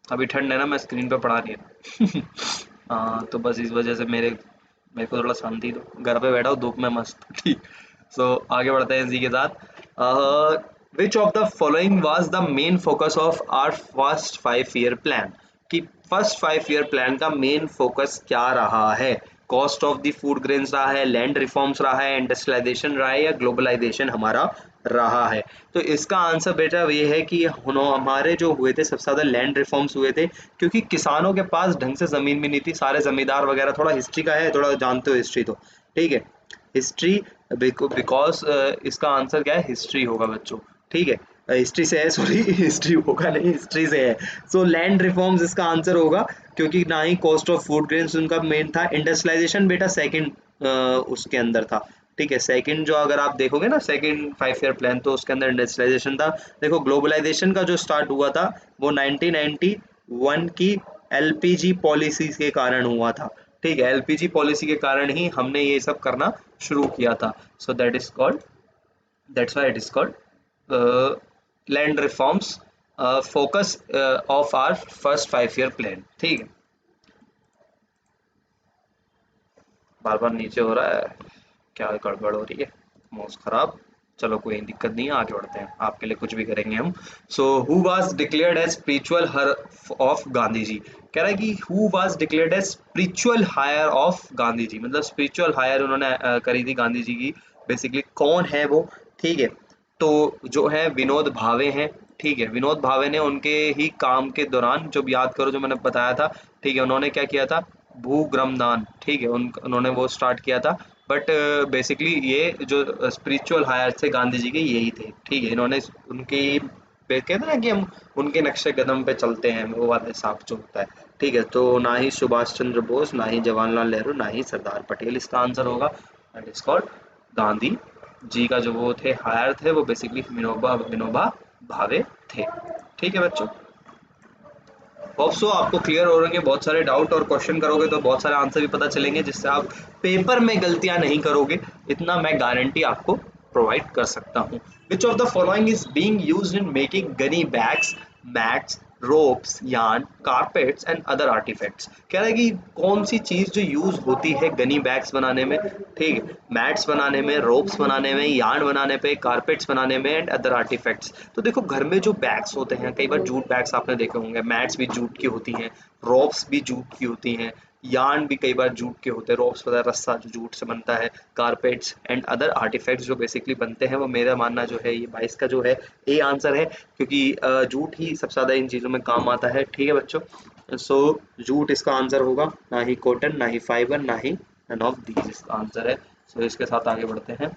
अभी ठंड है ना, मैं स्क्रीन पे पढ़ा नहीं है। तो बस इस वजह से मेरे मेरे को थोड़ा शांति दो, घर पे बैठा हूँ धूप में मस्त। ठीक। सो आगे बढ़ते हैं इसी के साथ। Which of the following was the main focus of our first 5 year plan? कि फर्स्ट 5 ईयर प्लान का मेन फोकस क्या रहा है? Cost of the food grains रहा है, लैंड रिफॉर्म्स रहा है, इंडस्ट्रियलाइजेशन रहा है, या ग्लोबलाइजेशन हमारा रहा है? तो इसका आंसर बेटा ये है कि हमारे जो हुए थे सबसे ज़्यादा लैंड रिफॉर्म्स हुए थे, क्योंकि किसानों के पास ढंग से ज़मीन भी नहीं थी। सारे ज़मींदार वगैरह, थोड़ा हिस्ट्री का है, थोड़ा जानते हो हिस्ट्री तो। ठीक है, हिस्ट्री बिकॉज इसका आंसर क्या है? हिस्ट्री होगा बच्चों। ठीक है, हिस्ट्री से है, सॉरी हिस्ट्री होगा नहीं, हिस्ट्री से है। सो लैंड रिफॉर्म्स इसका आंसर होगा, क्योंकि ना ही कॉस्ट ऑफ फूड ग्रेन्स उनका मेन था। इंडस्ट्रियलाइजेशन बेटा सेकंड उसके अंदर था। ठीक है, सेकंड जो अगर आप देखोगे ना सेकंड 5 ईयर प्लान, तो उसके अंदर इंडस्ट्रियलाइजेशन था। देखो ग्लोबलाइजेशन का जो स्टार्ट हुआ था वो 1991 की एलपीजी पॉलिसी के कारण हुआ था। ठीक है, एलपीजी पॉलिसी के कारण ही हमने ये सब करना शुरू किया था। So that's why it is called land reforms focus of our first 5 year plan. ठीक है, बार बार नीचे हो रहा है, क्या गड़बड़ हो रही है? माउस खराब। चलो कोई दिक्कत नहीं है, आगे बढ़ते हैं, आपके लिए कुछ भी करेंगे हम। So who was declared as spiritual heir of Gandhi ji? कह रहा है कि who was declared as spiritual heir of Gandhi ji, मतलब स्पिरिचुअल हायर उन्होंने करी थी गांधी जी की। बेसिकली कौन है वो? ठीक है, तो जो है विनोद भावे हैं। ठीक है, विनोद भावे ने उनके ही काम के दौरान, जब याद करो जो मैंने बताया था, ठीक है, उन्होंने क्या किया था? भूग्रमदान। ठीक है, उन्होंने वो स्टार्ट किया था। बट बेसिकली ये जो स्पिरिचुअल हायर थे गांधी जी के, यही थे। ठीक है, इन्होंने उनकी कहते हैं ना कि हम उनके नक्शे कदम पे चलते हैं, वो वाला हिसाब जो होता है। ठीक है, तो ना ही सुभाष चंद्र बोस, ना ही जवाहरलाल नेहरू, ना ही सरदार पटेल इसका आंसर होगा। That is called Gandhi ji का जो वो थे हायर थे, वो बेसिकली विनोबा विनोबा भावे थे। ठीक है बच्चों, होप सो आपको क्लियर हो रहे हैं बहुत सारे डाउट, और क्वेश्चन करोगे तो बहुत सारे आंसर भी पता चलेंगे, जिससे आप पेपर में गलतियां नहीं करोगे, इतना मैं गारंटी आपको प्रोवाइड कर सकता हूँ। Which of the following is being used in making gunny bags, mats, ropes, yarn, carpets and other artefacts? कह रहा है कि कौन सी चीज जो यूज होती है गनी बैग्स बनाने में, ठीक है, मैट्स बनाने में, रोप्स बनाने में, यार्न बनाने पे, कारपेट्स बनाने में एंड अदर आर्टिफैक्ट्स? तो देखो घर में जो बैग्स होते हैं, कई बार जूट बैग्स आपने देखे होंगे, मैट्स भी जूट की होती हैं, रोप्स भी जूट की होती हैं, यार्न भी कई बार जूट के होते हैं, रोप्स पता है रस्सा जो जूट से बनता है, कारपेट्स एंड अदर आर्टिफैक्ट्स जो बेसिकली बनते हैं, वो मेरा मानना जो है ये 22 का जो है ए आंसर है, क्योंकि जूट ही सबसे ज़्यादा इन चीज़ों में काम आता है। ठीक है बच्चों, सो जूट इसका आंसर होगा, ना ही कॉटन, ना ही फाइबर, ना ही नन ऑफ दीज इसका आंसर है। सो इसके साथ आगे बढ़ते हैं।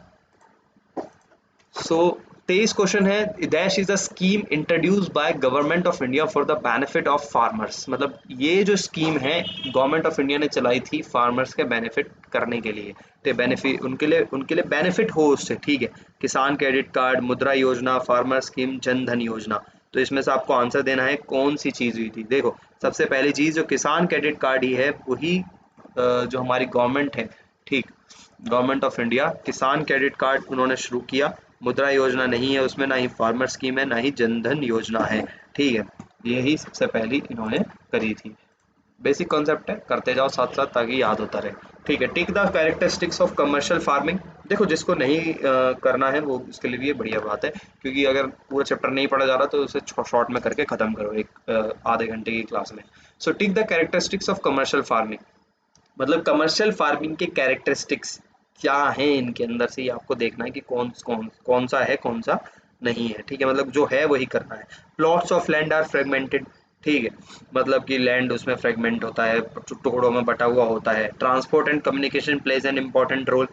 सो 23 क्वेश्चन है, dash is a scheme introduce by government of India for the benefit of farmers? मतलब ये जो स्कीम है गवर्नमेंट ऑफ इंडिया ने चलाई थी फार्मर्स के बेनिफिट करने के लिए, तो बेनिफिट उनके लिए बेनिफिट हो उससे। ठीक है, किसान क्रेडिट कार्ड, मुद्रा योजना, फार्मर स्कीम, जन धन योजना। तो इसमें से आपको आंसर देना है कौन सी चीज़ हुई थी। देखो सबसे पहली चीज़ जो किसान क्रेडिट कार्ड ही है, वही जो हमारी गवर्नमेंट है, ठीक, गवर्नमेंट ऑफ इंडिया किसान क्रेडिट कार्ड उन्होंने शुरू किया। मुद्रा योजना नहीं है उसमें, ना ही फार्मर स्कीम है, ना ही जनधन योजना है। ठीक है, यही सबसे पहली इन्होंने करी थी। बेसिक कॉन्सेप्ट है, करते जाओ साथ साथ ताकि याद होता रहे। ठीक है, टिक the characteristics of commercial farming. देखो जिसको नहीं करना है वो उसके लिए भी ये बढ़िया बात है, क्योंकि अगर पूरा चैप्टर नहीं पढ़ा जा रहा तो उसे शॉर्ट में करके खत्म करो एक आधे घंटे की क्लास में। So tick the characteristics of commercial farming, मतलब कमर्शियल फार्मिंग के कैरेक्टरिस्टिक्स क्या है इनके अंदर से, ये आपको देखना है कि कौन सा है कौन सा नहीं है। ठीक है, मतलब जो है वही करना है। Plots of land are fragmented. ठीक है, मतलब कि लैंड उसमें फ्रेगमेंट होता है, टुकड़ों में बटा हुआ होता है। Transport and communication plays an important role,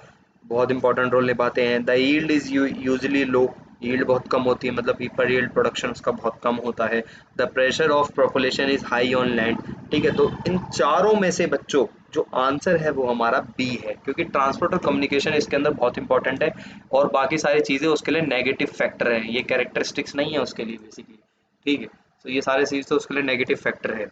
बहुत इंपॉर्टेंट रोल निभाते हैं। The yield is usually low, yield बहुत कम होती है, मतलब पर यील्ड प्रोडक्शन उसका बहुत कम होता है। The pressure of population is high on land. ठीक है, तो इन चारों में से बच्चों जो आंसर है वो हमारा बी है, क्योंकि ट्रांसपोर्ट और कम्युनिकेशन इसके अंदर बहुत इंपॉर्टेंट है, और बाकी सारी चीज़ें उसके लिए नेगेटिव फैक्टर है, ये कैरेक्टरिस्टिक्स नहीं है उसके लिए बेसिकली। ठीक है, तो ये सारे चीज़ तो उसके लिए नेगेटिव फैक्टर है।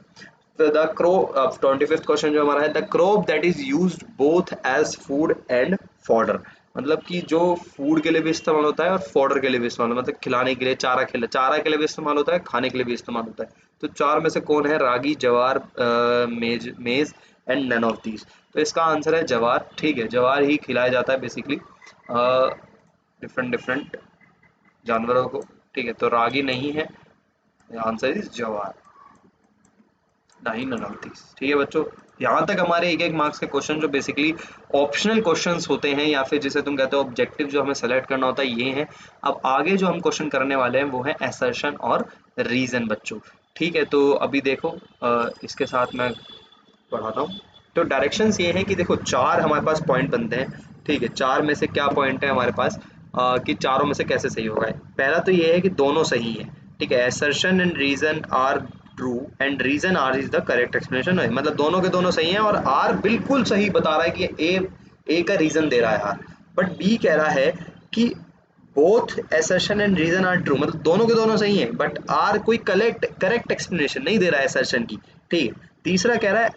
तो द क्रो, अब 25th क्वेश्चन जो हमारा है, the crop that is used both as food and fodder, मतलब कि जो फूड के लिए भी इस्तेमाल होता है और फॉडर के लिए भी इस्तेमाल, मतलब खिलाने के लिए, चारा के लिए भी इस्तेमाल होता है, खाने के लिए भी इस्तेमाल होता है। तो चार में से कौन है? रागी, जवार, मेज मेज एंड नन ऑफ दीज। तो इसका आंसर है जवार। ठीक है, जवार ही खिलाया जाता है बेसिकली डिफरेंट डिफरेंट जानवरों को। ठीक है, तो रागी नहीं है, आंसर इज जवार, नहीं ननाउतीस। ठीक है बच्चों, यहाँ तक हमारे एक एक मार्क्स के क्वेश्चन जो बेसिकली ऑप्शनल क्वेश्चंस होते हैं, या फिर जिसे तुम कहते हो ऑब्जेक्टिव जो हमें सेलेक्ट करना होता है, ये हैं। अब आगे जो हम क्वेश्चन करने वाले हैं वो है असर्शन और रीजन बच्चों। ठीक है, तो अभी देखो इसके साथ मैं बढ़ाता हूँ। तो डायरेक्शंस ये है कि देखो चार हमारे पास पॉइंट बनते हैं। ठीक है, चार में से क्या पॉइंट है हमारे पास, कि चारों में से कैसे सही होगा। पहला तो ये है कि दोनों सही है। ठीक है, assertion and reason are true and reason R is the correct explanation है, मतलब दोनों के दोनों सही हैं, और आर बिल्कुल सही बता रहा है कि ए का रीजन दे रहा है आर। बट बी कह रहा है कि both assertion and reason are true, मतलब दोनों के दोनों सही हैं, बट आर कोई करेक्ट एक्सप्लेनेशन नहीं दे रहा है assertion की। ठीक है, तीसरा कह रहा है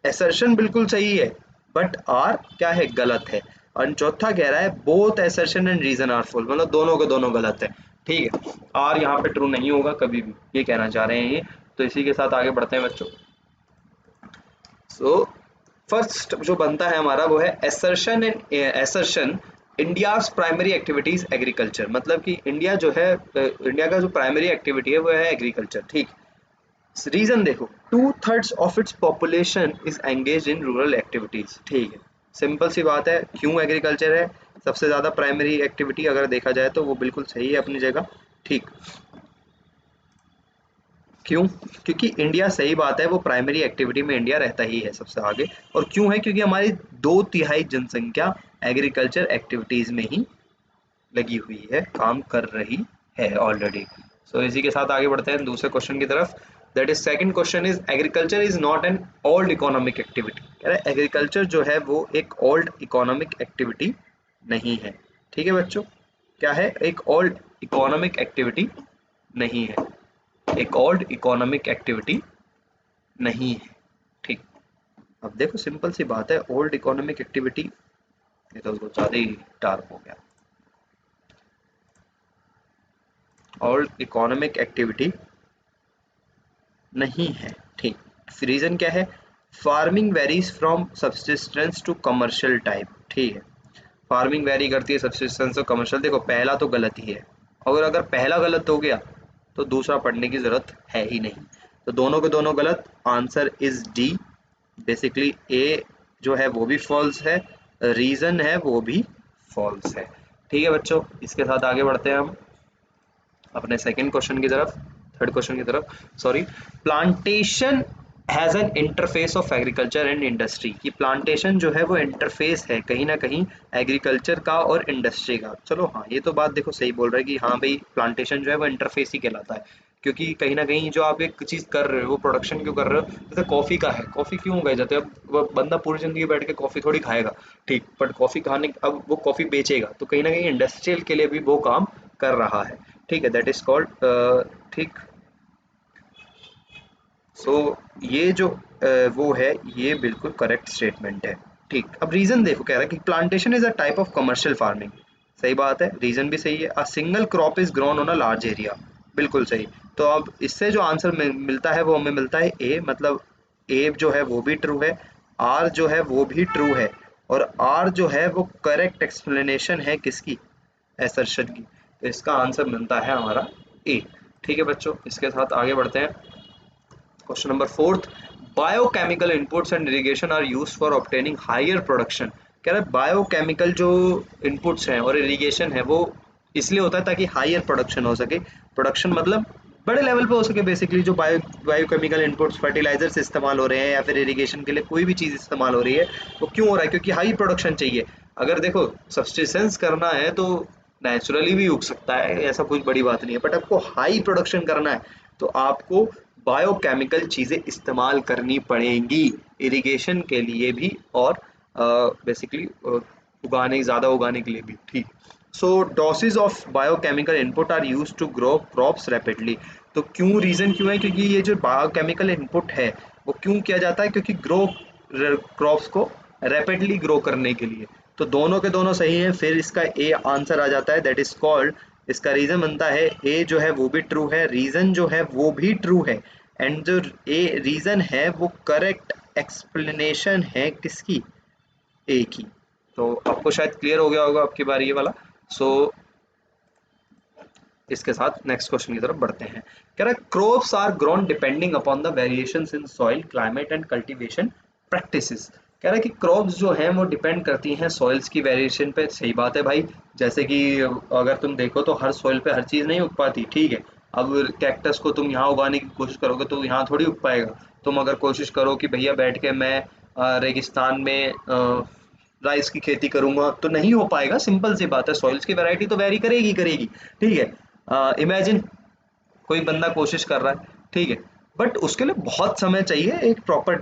assertion बिल्कुल सही है, बट आर क्या है? गलत है। और चौथा कह रहा है both assertion and reason are full, मतलब दोनों के दोनों गलत है। ठीक है, आर यहाँ पे ट्रू नहीं होगा कभी भी, ये कहना चाह रहे हैं ये। तो इसी के साथ आगे बढ़ते हैं बच्चों। सो फर्स्ट जो बनता है हमारा वो है assertion India's primary activities agriculture, मतलब कि इंडिया जो है, इंडिया का जो प्राइमरी एक्टिविटी है वो है एग्रीकल्चर। ठीक, रीजन देखो, 2/3 of its population is engage in rural activities. ठीक है, सिंपल सी बात है, क्यों एग्रीकल्चर है सबसे ज्यादा प्राइमरी एक्टिविटी, अगर देखा जाए तो वो बिल्कुल सही है अपनी जगह। ठीक, क्यों? क्योंकि इंडिया, सही बात है, वो प्राइमरी एक्टिविटी में इंडिया रहता ही है सबसे आगे। और क्यों है? क्योंकि हमारी 2/3 जनसंख्या एग्रीकल्चर एक्टिविटीज में ही लगी हुई है, काम कर रही है ऑलरेडी। सो इसी के साथ आगे बढ़ते हैं दूसरे क्वेश्चन की तरफ। That is second question is agriculture is not an old economic activity. कह रहा है एग्रीकल्चर जो है वो एक ओल्ड इकोनॉमिक एक्टिविटी नहीं है। ठीक है बच्चों, क्या है? एक ओल्ड इकोनॉमिक एक्टिविटी नहीं है, एक ओल्ड इकोनॉमिक एक्टिविटी नहीं है। ठीक, अब देखो सिंपल सी बात है, ओल्ड इकोनॉमिक एक्टिविटी, ये तो ज्यादा ही डार्क हो गया। ओल्ड इकोनॉमिक एक्टिविटी नहीं है। ठीक, रीजन क्या है? Farming varies from subsistence to commercial type. ठीक है, फार्मिंग वेरी करती है सब्सिस्टेंस टू कमर्शियल। देखो पहला तो गलत ही है, और अगर पहला गलत हो गया तो दूसरा पढ़ने की जरूरत है ही नहीं। तो दोनों के दोनों गलत, आंसर इज डी। बेसिकली ए जो है वो भी फॉल्स है, रीजन है वो भी फॉल्स है। ठीक है बच्चों, इसके साथ आगे बढ़ते हैं हम अपने सेकंड क्वेश्चन की तरफ, थर्ड क्वेश्चन की तरफ, sorry. Plantation has an interface of agriculture and industry, कि प्लांटेशन जो है वो इंटरफेस है कहीं ना कहीं एग्रीकल्चर का और इंडस्ट्री का। चलो हाँ, ये तो बात देखो सही बोल रहे हैं कि हाँ भाई प्लांटेशन जो है वो इंटरफेस ही कहलाता है, क्योंकि कहीं ना कहीं जो आप एक चीज कर रहे हो वो प्रोडक्शन क्यों कर रहे हो। जैसे कॉफी का है, कॉफी क्यों उगाई जाती है? अब वो बंदा पूरी जिंदगी बैठ के कॉफी थोड़ी खाएगा। ठीक, बट कॉफी खाने, अब वो कॉफी बेचेगा तो कहीं ना कहीं इंडस्ट्रियल के लिए भी वो काम कर रहा है। ठीक है, दैट इज कॉल्ड, ठीक। सो ये जो वो है, ये बिल्कुल करेक्ट स्टेटमेंट है। ठीक, अब रीजन देखो, कह रहा है कि plantation is a type of commercial farming. सही बात है, रीजन भी सही है। A single crop is grown on a large area, बिल्कुल सही। तो अब इससे जो आंसर मिलता है वो हमें मिलता है ए, मतलब ए जो है वो भी ट्रू है, आर जो है वो भी ट्रू है, और आर जो है वो करेक्ट एक्सप्लेनेशन है किसकी? एसर्शन की। तो इसका आंसर मिलता है हमारा ए। ठीक है बच्चों, इसके साथ आगे बढ़ते हैं। Question number fourth, biochemical inputs and irrigation are used for obtaining higher production. कह रहा है बायोकेमिकल जो इनपुट्स हैं और इरिगेशन है वो इसलिए होता है ताकि हायर प्रोडक्शन हो सके। प्रोडक्शन मतलब बड़े लेवल पे हो सके बेसिकली। जो बायोकेमिकल इनपुट्स फर्टिलाइजर्स इस्तेमाल हो रहे हैं या फिर इरिगेशन के लिए कोई भी चीज़ इस्तेमाल हो रही है, वो क्यों हो रहा है? क्योंकि हाई प्रोडक्शन चाहिए। अगर देखो सब्सटेंस करना है तो नेचुरली भी उग सकता है, ऐसा कुछ बड़ी बात नहीं है, बट आपको हाई प्रोडक्शन करना है तो आपको बायोकेमिकल चीज़ें इस्तेमाल करनी पड़ेंगी इरिगेशन के लिए भी और बेसिकली उगाने ज़्यादा उगाने के लिए भी। ठीक, so dosages of biochemical input are use to grow crops rapidly. तो क्यों, रीज़न क्यों है? क्योंकि ये जो बायोकेमिकल इनपुट है वो क्यों किया जाता है? क्योंकि ग्रो क्रॉप्स को रैपिडली ग्रो करने के लिए। तो दोनों के दोनों सही हैं, फिर इसका ए आंसर आ जाता है, दैट इज कॉल्ड। इसका रीजन बनता है ए जो है वो भी ट्रू है, रीजन जो है वो भी ट्रू है, एंड जो ए रीजन है वो करेक्ट एक्सप्लेनेशन है किसकी? ए की। तो आपको शायद क्लियर हो गया होगा आपकी बार ये वाला। सो इसके साथ नेक्स्ट क्वेश्चन की तरफ बढ़ते हैं। कह रहा है crops are grown depending upon the variations in soil climate and cultivation practices. कह रहा है कि क्रॉप्स जो हैं वो डिपेंड करती हैं सॉइल्स की वेरिएशन पे। सही बात है भाई, जैसे कि अगर तुम देखो तो हर सॉइल पे हर चीज़ नहीं उग पाती, ठीक है। अब कैक्टस को तुम यहाँ उगाने की कोशिश करोगे तो यहाँ थोड़ी उग पाएगा। तुम अगर कोशिश करो कि भैया बैठ के मैं रेगिस्तान में राइस की खेती करूंगा तो नहीं हो पाएगा, सिंपल सी बात है। सॉइल्स की वैरायटी तो वेरी करेगी करेगी, ठीक है। इमेजिन कोई बंदा कोशिश कर रहा है, ठीक है, बट उसके लिए बहुत समय चाहिए, एक प्रॉपर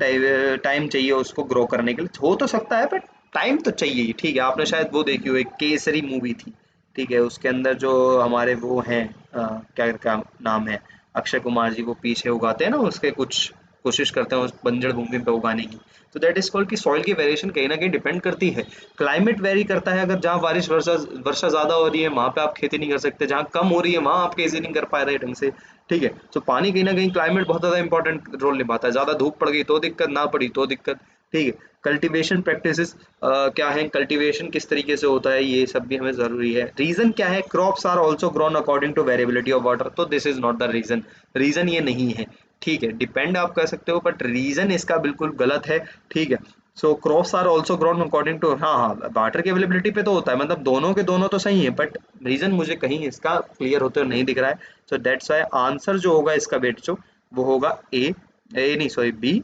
टाइम चाहिए उसको ग्रो करने के लिए। हो तो सकता है बट टाइम तो चाहिए ही, ठीक है। आपने शायद वो देखी हो, एक केसरी मूवी थी, ठीक है, उसके अंदर जो हमारे वो हैं क्या क्या नाम है, अक्षय कुमार जी, वो पीछे उगाते हैं ना उसके कुछ, कोशिश करते हैं उस बंजर भूमि पे उगाने की। तो दैट इज कॉल्ड कि सॉइल की वेरिएशन कहीं ना कहीं डिपेंड करती है। क्लाइमेट वेरी करता है, अगर जहाँ बारिश वर्षा वर्षा ज़्यादा हो रही है वहाँ पे आप खेती नहीं कर सकते, जहाँ कम हो रही है वहाँ आप खेती नहीं कर पा रहे ढंग से, ठीक है। तो पानी कहीं ना कहीं क्लाइमेट बहुत ज़्यादा इंपॉर्टेंट रोल निभाता है। ज़्यादा धूप पड़ गई तो दिक्कत, ना पड़ी तो दिक्कत, ठीक है। कल्टीवेशन प्रैक्टिसेस क्या है, कल्टीवेशन किस तरीके से होता है, ये सब भी हमें ज़रूरी है। रीज़न क्या है, crops are also grown according to variability of water. तो this is not the reason, reason ये नहीं है, ठीक है। डिपेंड आप कर सकते हो बट रीज़न इसका बिल्कुल गलत है, ठीक है। So crops are also grown according to, हाँ हाँ, वाटर की अवेलेबिलिटी पे तो होता है, मतलब दोनों के दोनों तो सही है, बट रीज़न मुझे कहीं इसका क्लियर होते हुए नहीं दिख रहा है। सो दैट्स वाई आंसर जो होगा इसका बेट जो वो होगा ए, ए नहीं sorry B,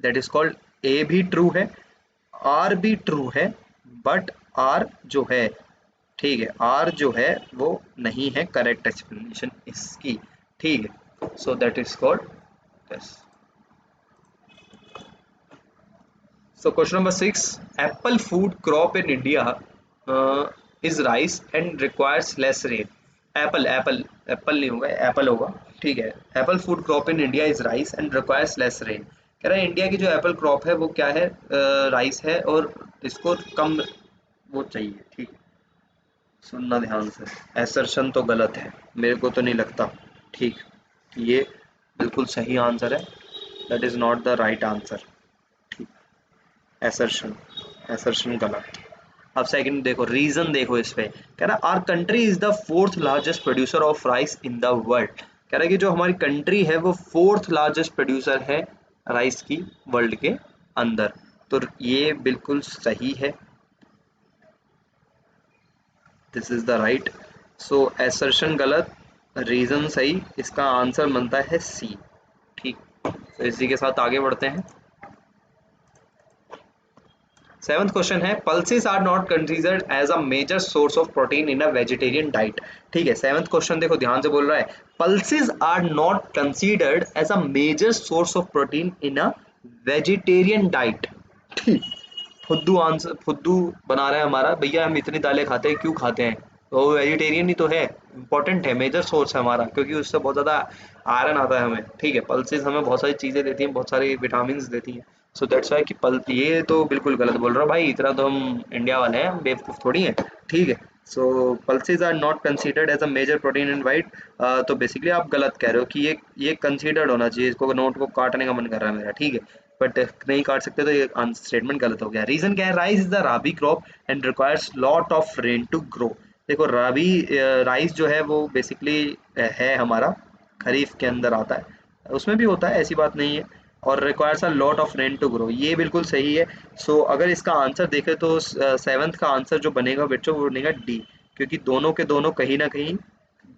that is called. A भी ट्रू है, आर भी ट्रू है, बट आर जो है, ठीक है, आर जो है वो नहीं है करेक्ट एक्सप्लेनेशन इसकी, ठीक है। सो that is called yes. So question number 6, apple food crop in India is rice and requires less rain. Apple नहीं होगा, एप्पल होगा, ठीक है। Apple food crop in India is rice and requires less rain. कह रहा है इंडिया की जो एप्पल क्रॉप है वो क्या है, राइस है और इसको कम वो चाहिए, ठीक है। सुनना ध्यान से, एसर्शन तो गलत है, मेरे को तो नहीं लगता, ठीक, कि ये बिल्कुल सही आंसर है। That is not the right answer, ठीक। एसर्शन, एसर्शन गलत। अब सेकंड देखो, रीजन देखो इस पे। कह रहा our country is the fourth largest producer of rice in the world. कह रहा है कि जो हमारी कंट्री है वो फोर्थ लार्जेस्ट प्रोड्यूसर है राइस की वर्ल्ड के अंदर। तो ये बिल्कुल सही है, this is the right. So assertion गलत, रीजन सही, इसका आंसर बनता है सी, ठीक। तो इसी के साथ आगे बढ़ते हैं। सेवंथ क्वेश्चन है pulses are not considered as a major source of protein in a vegetarian diet. ठीक है, सेवंथ क्वेश्चन देखो ध्यान से बोल रहा है, pulses are not considered as a major source of protein in a vegetarian diet. ठीक, फुद्दू आंसर, फुद्दू बना रहा है हमारा, भैया हम इतनी दालें खाते हैं क्यों खाते हैं, तो वेजिटेरियन ही तो है, इंपॉर्टेंट है, मेजर सोर्स है हमारा, क्योंकि उससे बहुत ज़्यादा आयरन आता है हमें, ठीक है। पल्सेस हमें बहुत सारी चीज़ें देती हैं, बहुत सारी विटामिन देती हैं। सो दैट्स वाई कि पल, ये तो बिल्कुल गलत बोल रहा हूँ भाई, इतना तो हम इंडिया वाले हैं, हम बेवकूफ़ थोड़ी हैं, ठीक है। So pulses are not considered as a major protein in white. तो बेसिकली आप गलत कह रहे हो कि ये कंसीडर्ड होना चाहिए, इसको नोट को काटने का मन कर रहा है मेरा, ठीक है, बट नहीं काट सकते तो ये स्टेटमेंट गलत हो गया। रीजन क्या है, rice is the rabi crop and requires lot of rain to grow. देखो राबी राइस जो है वो बेसिकली है हमारा खरीफ के अंदर आता है, उसमें भी होता है, ऐसी बात नहीं है। और requires a lot of rain to grow, ये बिल्कुल सही है। सो अगर इसका आंसर देखें तो सेवन्थ का आंसर जो बनेगा बच्चों वो बनेगा डी, क्योंकि दोनों के दोनों कहीं ना कहीं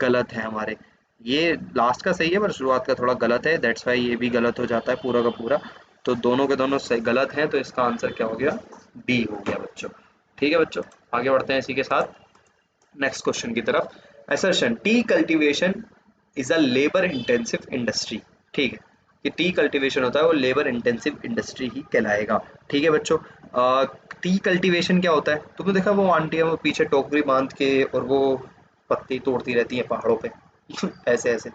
गलत है हमारे। ये लास्ट का सही है पर शुरुआत का थोड़ा गलत है, दैट्स वाई ये भी गलत हो जाता है पूरा का पूरा। तो दोनों के दोनों सही गलत हैं, तो इसका आंसर क्या हो गया, डी हो गया बच्चों। ठीक है बच्चों, आगे बढ़ते हैं इसी के साथ नेक्स्ट क्वेश्चन की तरफ। Assertion, T cultivation is a labour intensive industry. ठीक है, कि टी कल्टीवेशन होता है वो लेबर इंटेंसिव इंडस्ट्री ही कहलाएगा। ठीक है बच्चों, टी कल्टीवेशन क्या होता है, तुमने देखा वो आंटी है वो पीछे टोकरी बांध के और वो पत्ती तोड़ती रहती है पहाड़ों पे ऐसे ऐसे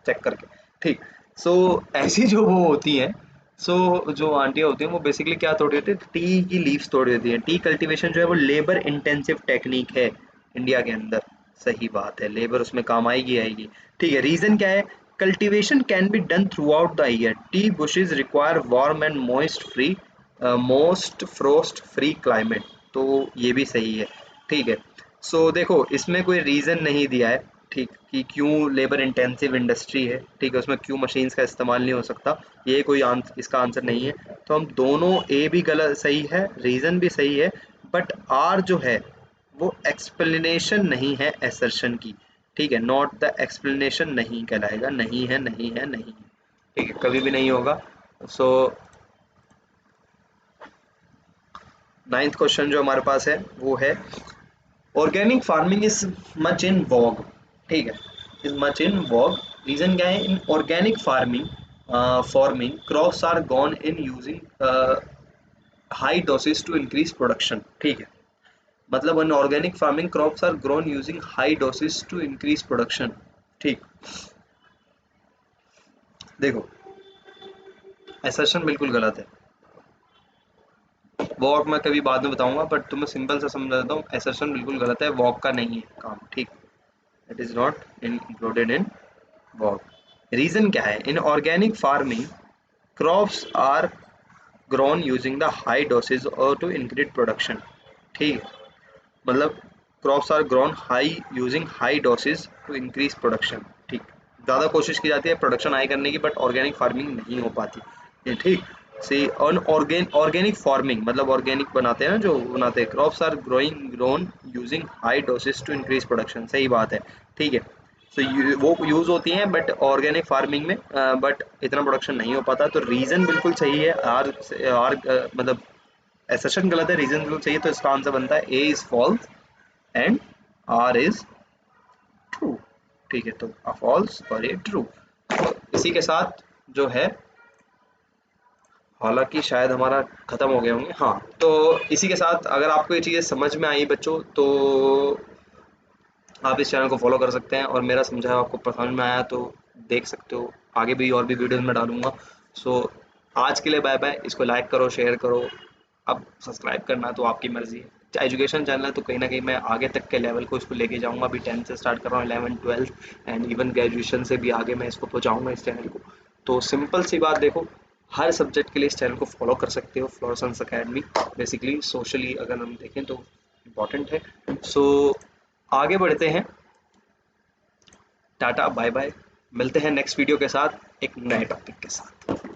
चेक करके। ठीक, सो ऐसी जो वो होती हैं, सो जो आंटियाँ होती हैं वो बेसिकली क्या तोड़ देती है, टी की लीव्स तोड़ देती हैं। टी कल्टीवेशन जो है वो लेबर इंटेंसिव टेक्निक है इंडिया के अंदर। सही बात है, लेबर उसमें काम आएगी आएगी। ठीक है, रीजन क्या है, cultivation can be done through out the year, T bushes require warm and moist free most frost free climate. तो ये भी सही है। ठीक है, सो देखो इसमें कोई रीज़न नहीं दिया है, ठीक, कि क्यों लेबर इंटेंसिव इंडस्ट्री है, ठीक है, उसमें क्यों मशीन्स का इस्तेमाल नहीं हो सकता, ये कोई इसका आंसर नहीं है। तो हम दोनों ए भी गलत सही है, रीज़न भी सही है, बट आर जो है वो एक्सप्लेनेशन नहीं है एसर्शन की। ठीक है, नॉट द एक्सप्लेनेशन नहीं कहलाएगा, नहीं है नहीं है नहीं है। ठीक है, कभी भी नहीं होगा। सो नाइन्थ क्वेश्चन जो हमारे पास है वो है organic farming is much in vogue. ठीक है, is much in vogue, reason क्या है, in organic farming farming crops are grown in using high dosage to increase production. ठीक है, मतलब in organic farming crops are grown using high dosage to increase production. ठीक, देखो एसर्शन बिल्कुल गलत है, वॉक मैं कभी बाद में बताऊंगा, बट तुम्हें सिंपल से समझा देता हूँ, एसर्शन बिल्कुल गलत है, वॉक का नहीं है काम। ठीक, it is not included in walk. Reason क्या है, in organic farming crops are grown using the high dosage और टू इंक्रीज प्रोडक्शन। ठीक है, मतलब crops are grown high using high dosage to increase production. ठीक, ज़्यादा कोशिश की जाती है प्रोडक्शन हाई करने की, बट ऑर्गेनिक फार्मिंग नहीं हो पाती ये। ठीक, सी ऑन ऑर्गेनिक फार्मिंग मतलब ऑर्गेनिक बनाते हैं ना, जो बनाते हैं, crops are grown using high dosage to increase production, सही बात है। ठीक है, सो वो यूज़ होती हैं बट ऑर्गेनिक फार्मिंग में, बट इतना प्रोडक्शन नहीं हो पाता। तो रीज़न बिल्कुल सही है, आर मतलब एसेशन गलत है, रीज़न बिल्कुल सही है, तो इसका आंसर बनता है A is false and R is true. ठीक है, तो फॉल्स और ये ट्रू। तो इसी के साथ जो है, हालांकि शायद हमारा ख़त्म हो गए होंगे, हाँ, तो इसी के साथ अगर आपको ये चीज़ें समझ में आई बच्चों, तो आप इस चैनल को फॉलो कर सकते हैं, और मेरा समझाया आपको पसंद में आया तो देख सकते हो, आगे भी और भी वीडियोस में डालूंगा। सो आज के लिए बाय बाय, इसको लाइक करो शेयर करो, अब सब्सक्राइब करना तो आपकी मर्ज़ी है। एजुकेशन चैनल है तो कहीं ना कहीं मैं आगे तक के लेवल को इसको लेके जाऊंगा, अभी 10th से स्टार्ट कर रहा हूँ, 11th 12th and even graduation से भी आगे मैं इसको पहुँचाऊँगा इस चैनल को। तो सिंपल सी बात देखो, हर सब्जेक्ट के लिए इस चैनल को फॉलो कर सकते हो, फ्लोरेसेंस अकेडमी बेसिकली सोशली अगर हम देखें तो इम्पॉर्टेंट है। सो आगे बढ़ते हैं, टाटा बाय बाय, मिलते हैं नेक्स्ट वीडियो के साथ एक नए टॉपिक के साथ।